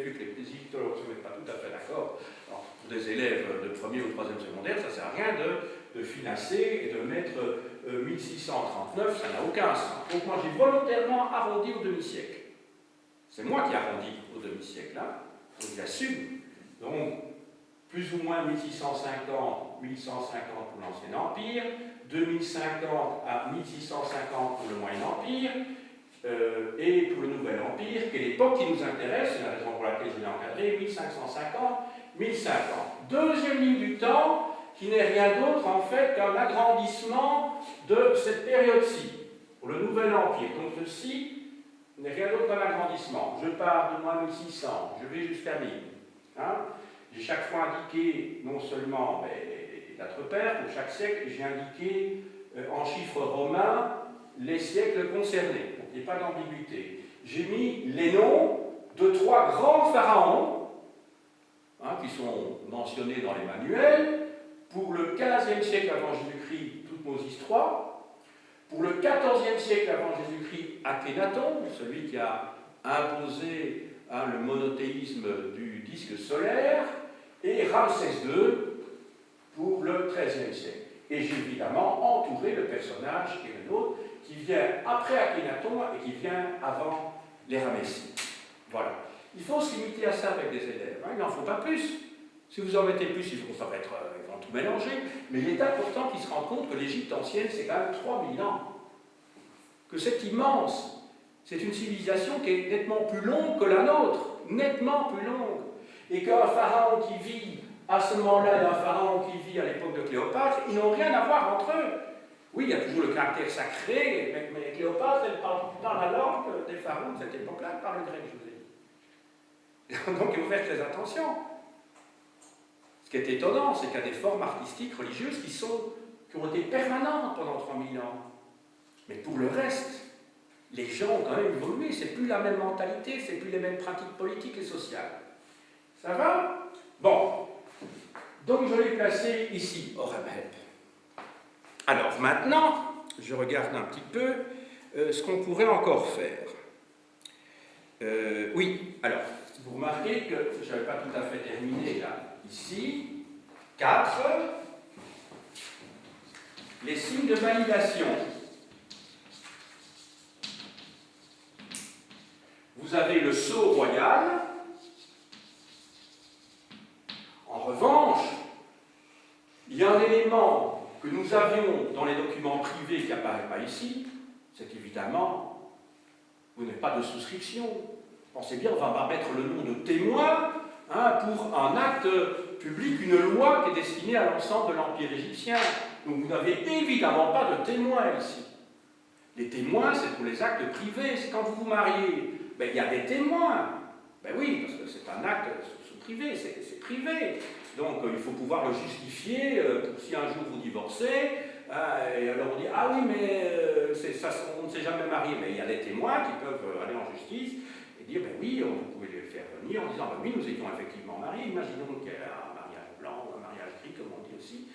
vu que les égyptologues ne se mettent pas tout à fait d'accord. Pour des élèves de premier ou troisième secondaire, ça ne sert à rien de financer et de mettre 1639, ça n'a aucun sens. Donc moi j'ai volontairement arrondi au demi-siècle. C'est moi qui arrondis au demi-siècle, hein. Donc j'assume. Donc plus ou moins 1650, 1150 pour l'Ancien Empire, 2050 à 1650 pour le Moyen Empire, et pour le Nouvel Empire, qui est l'époque qui nous intéresse, c'est la raison pour laquelle je l'ai encadré, 1550-1050. Deuxième ligne du temps, qui n'est rien d'autre en fait qu'un agrandissement de cette période-ci, pour le Nouvel Empire. Donc ceci n'est rien d'autre qu'un agrandissement. Je pars de moins 1600, je vais jusqu'à 1000. Hein. J'ai chaque fois indiqué non seulement les dates repères, pour chaque siècle, j'ai indiqué en chiffres romains les siècles concernés, pour qu'il n'y ait pas d'ambiguïté. J'ai mis les noms de 3 grands pharaons, hein, qui sont mentionnés dans les manuels, pour le 15e siècle avant Jésus-Christ, Thoutmôsis III, pour le 14e siècle avant Jésus-Christ, Akhénaton, celui qui a imposé le monothéisme du disque solaire, et Ramsès II pour le XIIIe siècle. Et j'ai évidemment entouré le personnage qui est le nôtre, qui vient après Akhénaton et qui vient avant les Ramessides. Voilà. Il faut se limiter à ça avec des élèves. Hein. Il n'en faut pas plus. Si vous en mettez plus, ils vont tout mélanger. Mais il est important qu'ils se rendent compte que l'Égypte ancienne, c'est quand même 3000 ans. Que c'est immense. C'est une civilisation qui est nettement plus longue que la nôtre. Nettement plus longue. Et qu'un pharaon qui vit à ce moment-là et un pharaon qui vit à l'époque de Cléopâtre, ils n'ont rien à voir entre eux. Oui, il y a toujours le caractère sacré, mais Cléopâtre, elle parle la langue des pharaons de cette époque-là, elle parle grec, je vous ai dit. Donc il faut faire très attention. Ce qui est étonnant, c'est qu'il y a des formes artistiques, religieuses qui ont été permanentes pendant 3000 ans. Mais pour le reste, les gens ont quand même évolué, c'est plus la même mentalité, c'est plus les mêmes pratiques politiques et sociales. Ça va? Bon. Donc je l'ai placé ici, Horemheb. Alors maintenant, je regarde un petit peu ce qu'on pourrait encore faire. Oui, alors, vous remarquez que je n'avais pas tout à fait terminé là. Ici, 4, les signes de validation. Vous avez le sceau royal. En revanche, il y a un élément que nous avions dans les documents privés qui n'apparaît pas ici, c'est qu'évidemment, vous n'avez pas de souscription. Pensez bien, on va pas mettre le nom de témoin pour un acte public, une loi qui est destinée à l'ensemble de l'Empire égyptien. Donc vous n'avez évidemment pas de témoin ici. Les témoins, c'est pour les actes privés. C'est quand vous vous mariez, ben, il y a des témoins. Ben oui, parce que c'est un acte privé, c'est privé. Donc il faut pouvoir le justifier si un jour vous divorcez. Et alors on dit, ah oui, mais on ne s'est jamais marié. Mais il y a des témoins qui peuvent aller en justice et dire, ben oui, vous pouvez les faire venir en disant, ben oui, nous étions effectivement mariés. Imaginons qu'il y a un mariage blanc ou un mariage gris, comme on dit aussi.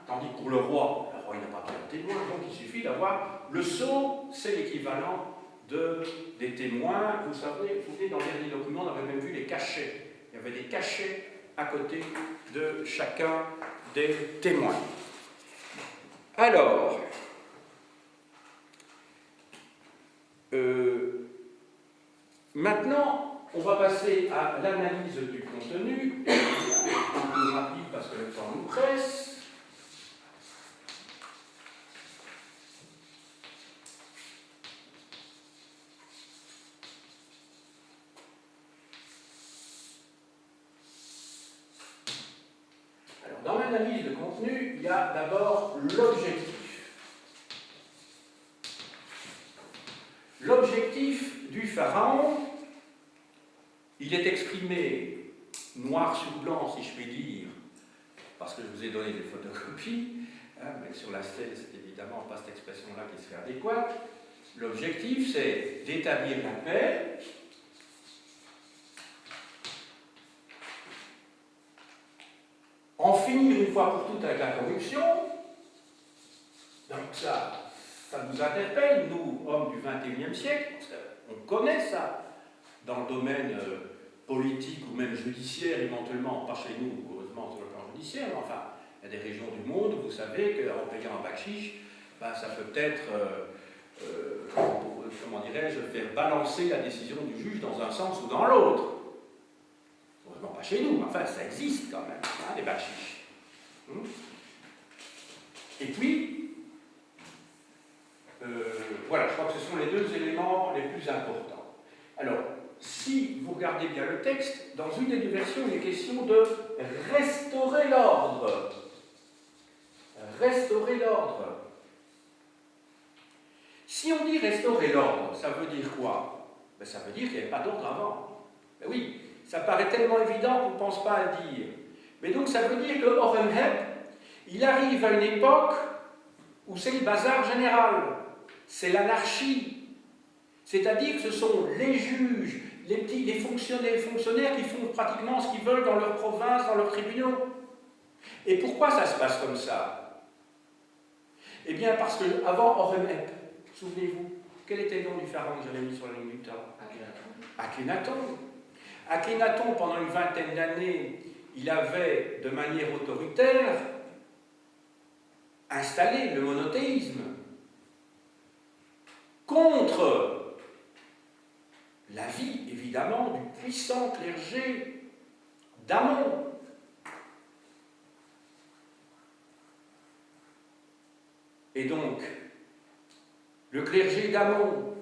Tandis que pour le roi il n'a pas besoin de témoins, donc il suffit d'avoir le sceau, c'est l'équivalent des témoins. Vous savez, dans le dernier document, on avait même vu les cachets. Il y avait des cachets à côté de chacun des témoins. Alors, maintenant, on va passer à l'analyse du contenu. Un peu rapide parce que le temps nous presse. Dans l'analyse de contenu, il y a d'abord l'objectif. L'objectif du pharaon, il est exprimé noir sur blanc, si je puis dire, parce que je vous ai donné des photocopies, mais sur la scène, c'est évidemment pas cette expression-là qui serait adéquate. L'objectif, c'est d'établir la paix, en finir une fois pour toutes avec la corruption. Donc ça nous interpelle, nous, hommes du XXIe siècle, parce qu'on connaît ça dans le domaine politique ou même judiciaire, éventuellement, pas chez nous, heureusement sur le plan judiciaire, mais enfin, il y a des régions du monde où vous savez qu'en payant un bakshish, ça peut peut-être, comment dirais-je, faire balancer la décision du juge dans un sens ou dans l'autre. Heureusement pas chez nous, mais enfin ça existe quand même, les bakshish. Et puis, voilà, je crois que ce sont les deux éléments les plus importants. Alors, si vous regardez bien le texte, dans une des deux versions, il est question de restaurer l'ordre. Restaurer l'ordre. Si on dit restaurer l'ordre, ça veut dire quoi? Ça veut dire qu'il n'y avait pas d'ordre avant. Ben oui, ça paraît tellement évident qu'on ne pense pas à le dire. Mais donc ça veut dire que Horemheb, il arrive à une époque où c'est le bazar général, c'est l'anarchie. C'est-à-dire que ce sont les juges, les fonctionnaires qui font pratiquement ce qu'ils veulent dans leur province, dans leurs tribunaux. Et pourquoi ça se passe comme ça? Eh bien parce qu'avant Horemheb, souvenez-vous, quel était le nom du pharaon que j'avais mis sur la ligne du temps? Akhenaton. Akhenaton, pendant une vingtaine d'années, il avait, de manière autoritaire, installé le monothéisme contre l'avis, évidemment, du puissant clergé d'Amon. Et donc, le clergé d'Amon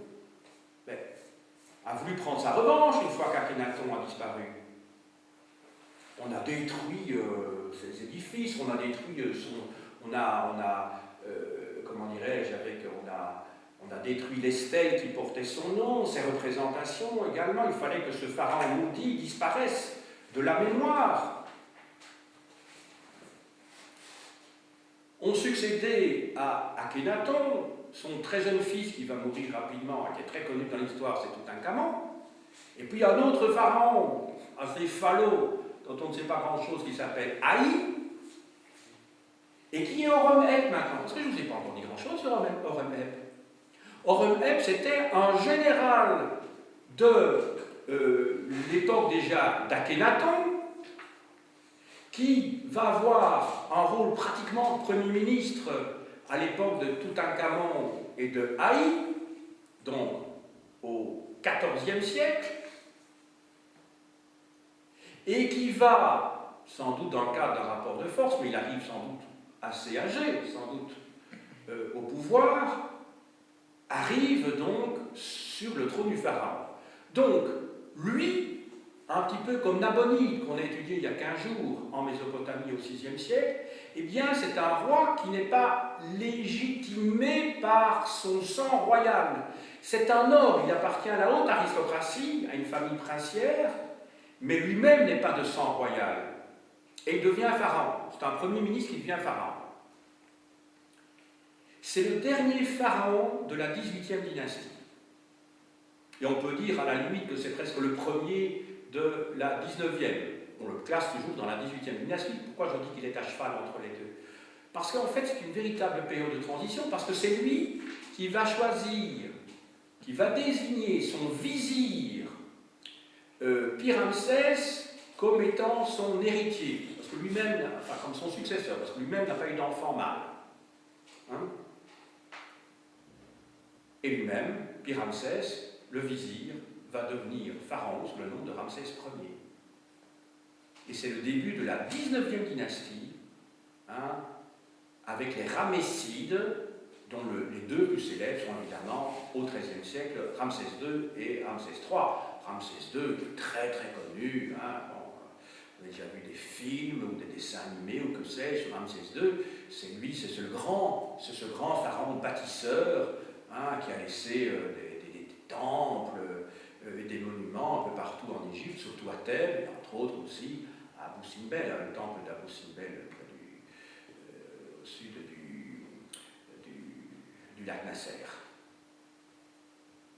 a voulu prendre sa revanche une fois qu'Akhenaton a disparu. On a détruit ses édifices, on a détruit comment dirais-je, on a détruit les stèles qui portaient son nom, ses représentations également. Il fallait que ce pharaon maudit disparaisse de la mémoire. On succédait à Akhenaton, son très jeune fils qui va mourir rapidement, qui est très connu dans l'histoire, c'est Toutankhamon. Et puis un autre pharaon, assez falot, dont on ne sait pas grand-chose, qui s'appelle Haï, et qui est Horemheb maintenant. Parce que je ne vous ai pas encore dit grand-chose sur Horemheb. Horemheb, c'était un général de l'époque déjà d'Akhenaton, qui va avoir un rôle pratiquement de Premier ministre à l'époque de Toutankhamon et de Haï, donc au XIVe siècle, et qui va, sans doute dans le cadre d'un rapport de force, mais il arrive sans doute assez âgé, sans doute au pouvoir, arrive donc sur le trône du pharaon. Donc, lui, un petit peu comme Nabonide, qu'on a étudié il y a 15 jours en Mésopotamie au VIe siècle, eh bien, c'est un roi qui n'est pas légitimé par son sang royal. C'est un noble, il appartient à la haute aristocratie, à une famille princière, mais lui-même n'est pas de sang royal. Et il devient pharaon. C'est un premier ministre qui devient pharaon. C'est le dernier pharaon de la XVIIIe dynastie. Et on peut dire à la limite que c'est presque le premier de la 19e. On le classe toujours dans la 18e dynastie. Pourquoi je dis qu'il est à cheval entre les deux? Parce qu'en fait, c'est une véritable période de transition, parce que c'est lui qui va choisir, qui va désigner son vizir Pi-Ramsès comme étant son héritier, parce que lui-même, enfin comme son successeur, parce que lui-même n'a pas eu d'enfant mâle. Hein? Et lui-même, Pi-Ramsès, le vizir, va devenir pharaon sous le nom de Ramsès Ier. Et c'est le début de la 19e dynastie, hein, avec les Ramessides, dont les deux plus célèbres sont évidemment au XIIIe siècle, Ramsès II et Ramsès III. Ramsès II est très très connu, hein, bon, vous avez déjà vu des films ou des dessins animés ou que sais-je sur Ramsès II, c'est lui, c'est ce grand pharaon bâtisseur, hein, qui a laissé des temples et des monuments un peu partout en Égypte, surtout à Thèbes, et entre autres aussi à Abou Simbel, hein, le temple d'Abou Simbel au sud du lac Nasser.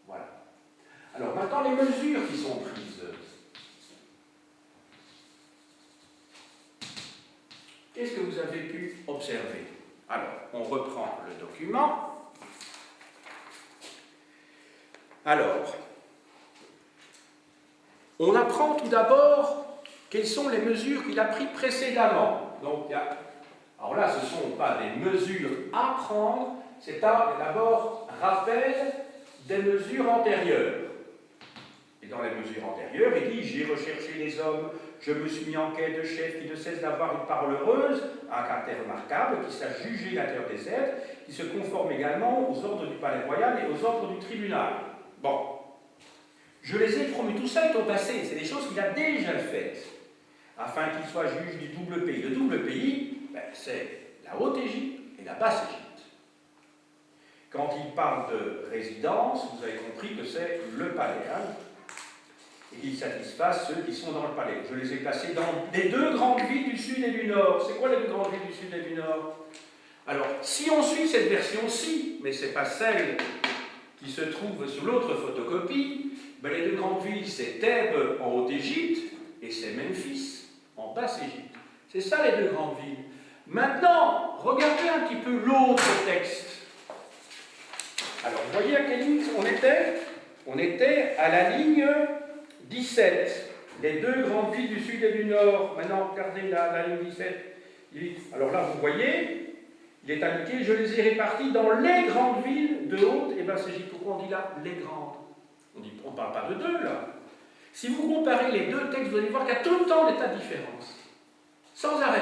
Voilà. Alors maintenant, les mesures qui sont prises. Qu'est-ce que vous avez pu observer? Alors, on reprend le document. Alors, on apprend tout d'abord quelles sont les mesures qu'il a prises précédemment. Donc, alors là, ce ne sont pas des mesures à prendre, c'est d'abord rappel des mesures antérieures. Et dans les mesures antérieures, il dit « J'ai recherché les hommes, je me suis mis en quête de chefs qui ne cessent d'avoir une parole heureuse, un caractère remarquable, qui sache juger la terre des êtres, qui se conforme également aux ordres du palais royal et aux ordres du tribunal. » Bon, je les ai promis, tout ça est au passé, c'est des choses qu'il a déjà faites, afin qu'il soit juge du double pays. Le double pays, c'est la Haute-Égypte et la Basse-Égypte. Quand il parle de résidence, vous avez compris que c'est le palais, hein, et qu'ils satisfassent ceux qui sont dans le palais. Je les ai placés dans les deux grandes villes du sud et du nord. C'est quoi les deux grandes villes du sud et du nord? Alors, si on suit cette version-ci, mais ce n'est pas celle qui se trouve sur l'autre photocopie, les deux grandes villes, c'est Thèbes en Haute-Égypte et c'est Memphis en Basse-Égypte. C'est ça les deux grandes villes. Maintenant, regardez un petit peu l'autre texte. Alors, vous voyez à quelle ligne on était? On était à la ligne 17. Les deux grandes villes du sud et du nord. Maintenant, regardez la ligne 17. Alors là, vous voyez, il est indiqué, je les ai répartis dans les grandes villes de Haute et Basse-Égypte. Pourquoi on dit là les grandes? On ne parle pas de deux, là. Si vous comparez les deux textes, vous allez voir qu'il y a tout le temps des tas de différences. Sans arrêt.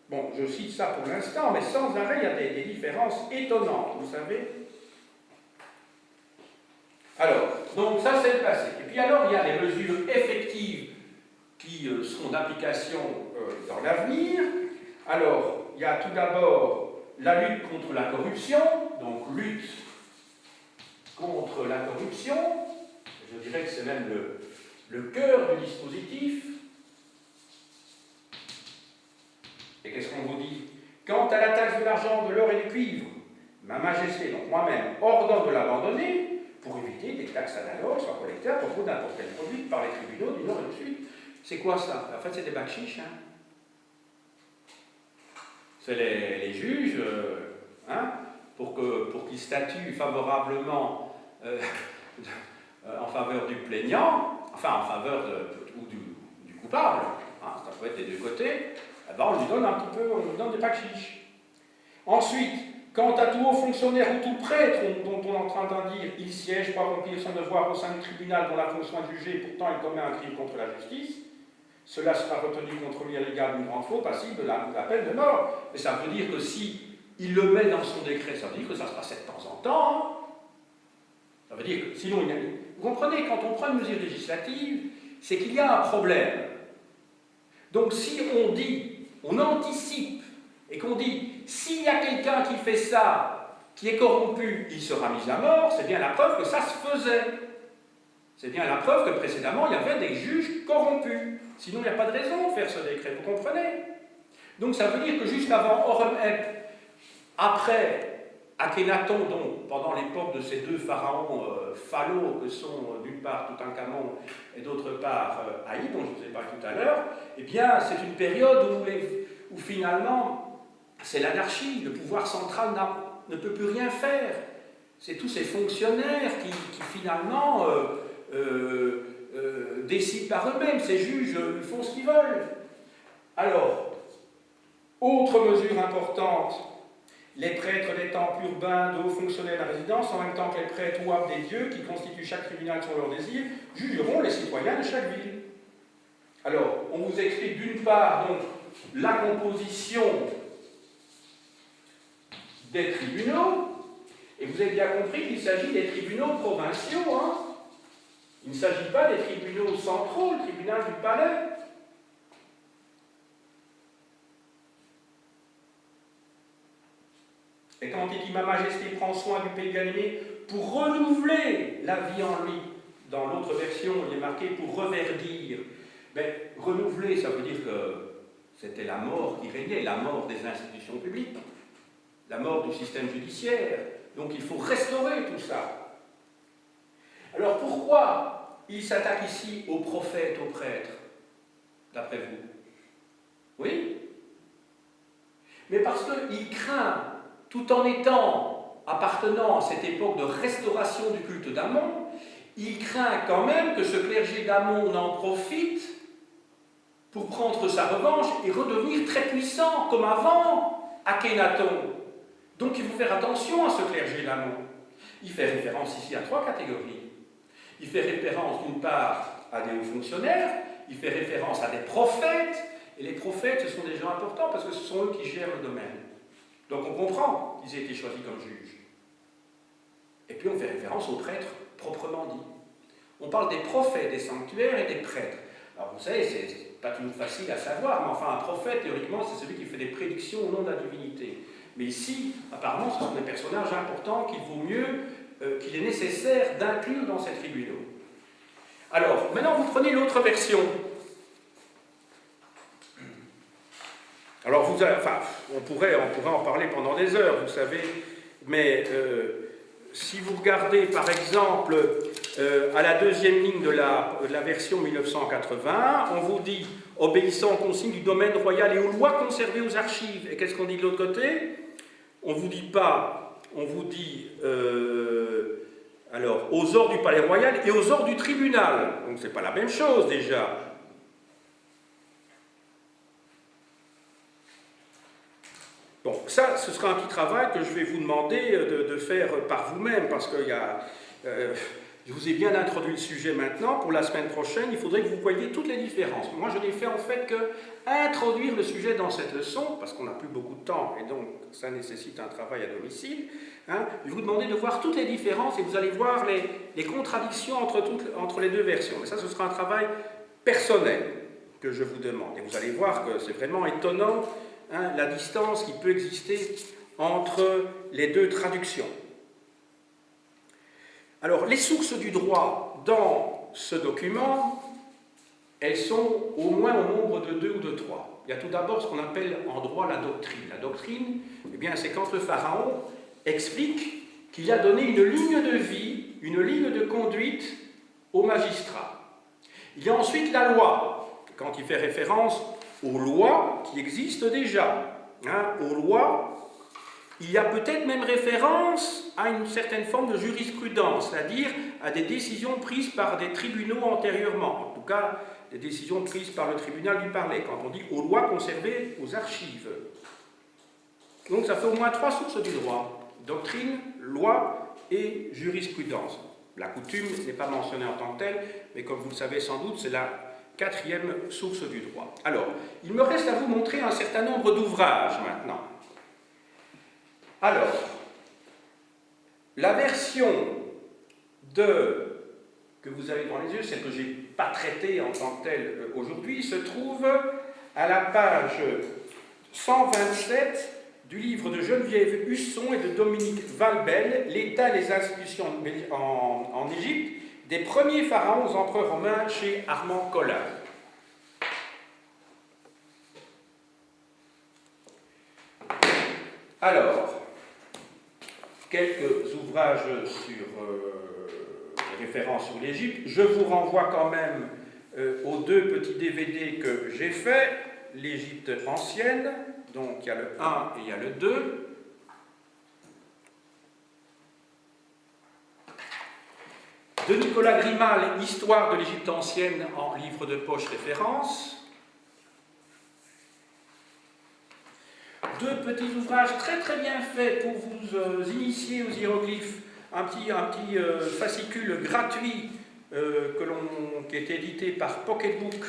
Bon, je cite ça pour l'instant, mais sans arrêt, il y a des différences étonnantes, vous savez. Alors, donc ça c'est le passé. Et puis alors, il y a les mesures effectives qui seront d'application dans l'avenir. Alors, il y a tout d'abord la lutte contre la corruption, donc lutte contre la corruption, je dirais que c'est même le cœur du dispositif. Et qu'est-ce qu'on vous dit? Quant à la taxe de l'argent, de l'or et du cuivre, ma majesté, donc moi-même, ordonne de l'abandonner pour éviter des taxes analogues soient collectées à propos d'importe quel produit par les tribunaux du Nord et du Sud. C'est quoi ça? En fait, c'est des bakchiches. Hein. C'est les juges, hein, pour qu'ils statuent favorablement en faveur du plaignant, enfin en faveur du coupable, hein, ça peut être des deux côtés, eh ben on lui donne un petit peu, on lui donne des packs chiches. Ensuite, quant à tout haut fonctionnaire ou tout prêtre dont on est en train d'en dire, il siège pour accomplir son devoir au sein du tribunal dont la fonction est de juger, et pourtant il commet un crime contre la justice, cela sera retenu contre lui à l'égard d'une grande faute passible de la peine de mort. Et ça veut dire que si il le met dans son décret, ça veut dire que ça se passait de temps en temps. Hein. Ça veut dire que sinon, vous comprenez, quand on prend une mesure législative, c'est qu'il y a un problème. Donc si on dit, on anticipe, et qu'on dit, s'il y a quelqu'un qui fait ça, qui est corrompu, il sera mis à mort, c'est bien la preuve que ça se faisait. C'est bien la preuve que précédemment, il y avait des juges corrompus. Sinon, il n'y a pas de raison de faire ce décret, vous comprenez? Donc ça veut dire que juste avant Horemheb, après Akhenaton, donc pendant l'époque de ces deux pharaons phallaux que sont d'une part Toutankhamon et d'autre part Haït, dont je vous ai parlé tout à l'heure, eh bien c'est une période où finalement c'est l'anarchie, le pouvoir central ne peut plus rien faire. C'est tous ces fonctionnaires qui finalement décident par eux-mêmes, ces juges ils font ce qu'ils veulent. Alors, autre mesure importante, les prêtres des temples urbains de hauts fonctionnaires de la résidence, en même temps que les prêtres ou abdes des dieux, qui constituent chaque tribunal sur leur désir, jugeront les citoyens de chaque ville. Alors, on vous explique d'une part donc la composition des tribunaux, et vous avez bien compris qu'il s'agit des tribunaux provinciaux. Hein. Il ne s'agit pas des tribunaux centraux, le tribunal du palais. Et quand il dit « Ma Majesté prend soin du pays Ganymé pour renouveler la vie en lui », dans l'autre version, il est marqué « pour reverdir ». Mais renouveler, ça veut dire que c'était la mort qui régnait, la mort des institutions publiques, la mort du système judiciaire. Donc il faut restaurer tout ça. Alors pourquoi il s'attaque ici aux prophètes, aux prêtres, d'après vous? Oui? Mais parce qu'il craint, tout en appartenant à cette époque de restauration du culte d'Amon, il craint quand même que ce clergé d'Amon en profite pour prendre sa revanche et redevenir très puissant, comme avant Akhenaton. Donc il faut faire attention à ce clergé d'Amon. Il fait référence ici à 3 catégories. Il fait référence d'une part à des hauts fonctionnaires, il fait référence à des prophètes, et les prophètes ce sont des gens importants parce que ce sont eux qui gèrent le domaine. Donc on comprend qu'ils aient été choisis comme juges. Et puis on fait référence aux prêtres proprement dit. On parle des prophètes, des sanctuaires et des prêtres. Alors vous savez, c'est pas toujours facile à savoir, mais enfin un prophète, théoriquement, c'est celui qui fait des prédictions au nom de la divinité. Mais ici, apparemment, ce sont des personnages importants qu'il vaut mieux, qu'il est nécessaire d'inclure dans ces tribunaux. Alors, maintenant vous prenez l'autre version. Alors, on pourrait en parler pendant des heures, vous savez, mais si vous regardez, par exemple, à la deuxième ligne de la version 1980, on vous dit « obéissant aux consignes du domaine royal et aux lois conservées aux archives ». Et qu'est-ce qu'on dit de l'autre côté? On ne vous dit pas, on vous dit alors, aux ordres du palais royal et aux ordres du tribunal. Donc, ce n'est pas la même chose, déjà. Bon, ça, ce sera un petit travail que je vais vous demander de faire par vous-même, parce que je vous ai bien introduit le sujet maintenant. Pour la semaine prochaine, il faudrait que vous voyiez toutes les différences. Moi, je n'ai fait en fait que introduire le sujet dans cette leçon, parce qu'on n'a plus beaucoup de temps, et donc ça nécessite un travail à domicile. Hein. Je vais vous demander de voir toutes les différences, et vous allez voir les contradictions entre les deux versions. Mais ça, ce sera un travail personnel que je vous demande. Et vous allez voir que c'est vraiment étonnant, hein, la distance qui peut exister entre les deux traductions. Alors, les sources du droit dans ce document, elles sont au moins au nombre de 2 ou de 3. Il y a tout d'abord ce qu'on appelle en droit la doctrine. La doctrine, eh bien, c'est quand le pharaon explique qu'il a donné une ligne de vie, une ligne de conduite aux magistrats. Il y a ensuite la loi, quand il fait référence aux lois qui existent déjà, hein, aux lois Il y a peut-être même référence à une certaine forme de jurisprudence, c'est-à-dire à des décisions prises par des tribunaux antérieurement, en tout cas des décisions prises par le tribunal du parler, quand on dit aux lois conservées aux archives. Donc ça fait au moins 3 sources du droit: doctrine, loi et jurisprudence. La coutume n'est pas mentionnée en tant que telle, mais comme vous le savez sans doute, c'est la 4e source du droit. Alors, il me reste à vous montrer un certain nombre d'ouvrages maintenant. Alors, la version que vous avez devant les yeux, celle que je n'ai pas traitée en tant que telle aujourd'hui, se trouve à la page 127 du livre de Geneviève Husson et de Dominique Valbel, L'État et les institutions en Égypte, des premiers pharaons aux empereurs romains, chez Armand Collin. Alors, quelques ouvrages sur les références sur l'Égypte. Je vous renvoie quand même aux 2 petits DVD que j'ai faits, l'Égypte ancienne, donc il y a le 1 et il y a le 2. De Nicolas Grimal, Histoire de l'Égypte ancienne en livre de poche référence. 2 petits ouvrages très très bien faits pour vous initier aux hiéroglyphes. Un petit fascicule gratuit qui est édité par Pocketbook,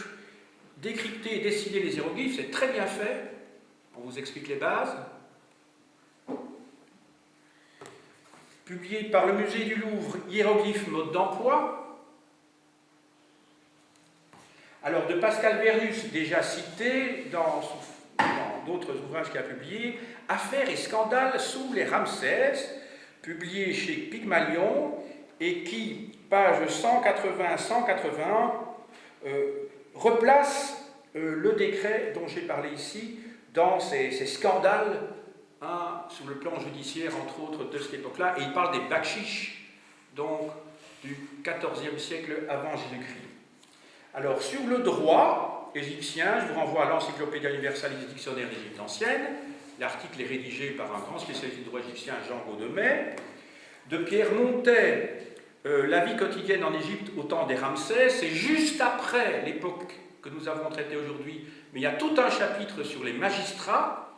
décrypter et dessiner les hiéroglyphes, c'est très bien fait. On vous explique les bases. Publié par le musée du Louvre, Hiéroglyphes, mode d'emploi. Alors, de Pascal Vernus, déjà cité dans d'autres ouvrages qu'il a publiés, Affaires et scandales sous les Ramsès, publié chez Pygmalion, et qui, page 180-181, replace le décret dont j'ai parlé ici dans ces scandales, sur le plan judiciaire, entre autres, de cette époque-là, et il parle des bakchiches, donc du XIVe siècle avant Jésus-Christ. Alors, sur le droit égyptien, je vous renvoie à l'Encyclopédia Universalis Dictionnaire d'Égypte ancienne. L'article est rédigé par un grand spécialiste du droit égyptien, Jean Gaudemet. De Pierre Montet, La vie quotidienne en Égypte au temps des Ramsès, c'est juste après l'époque que nous avons traitée aujourd'hui, mais il y a tout un chapitre sur les magistrats,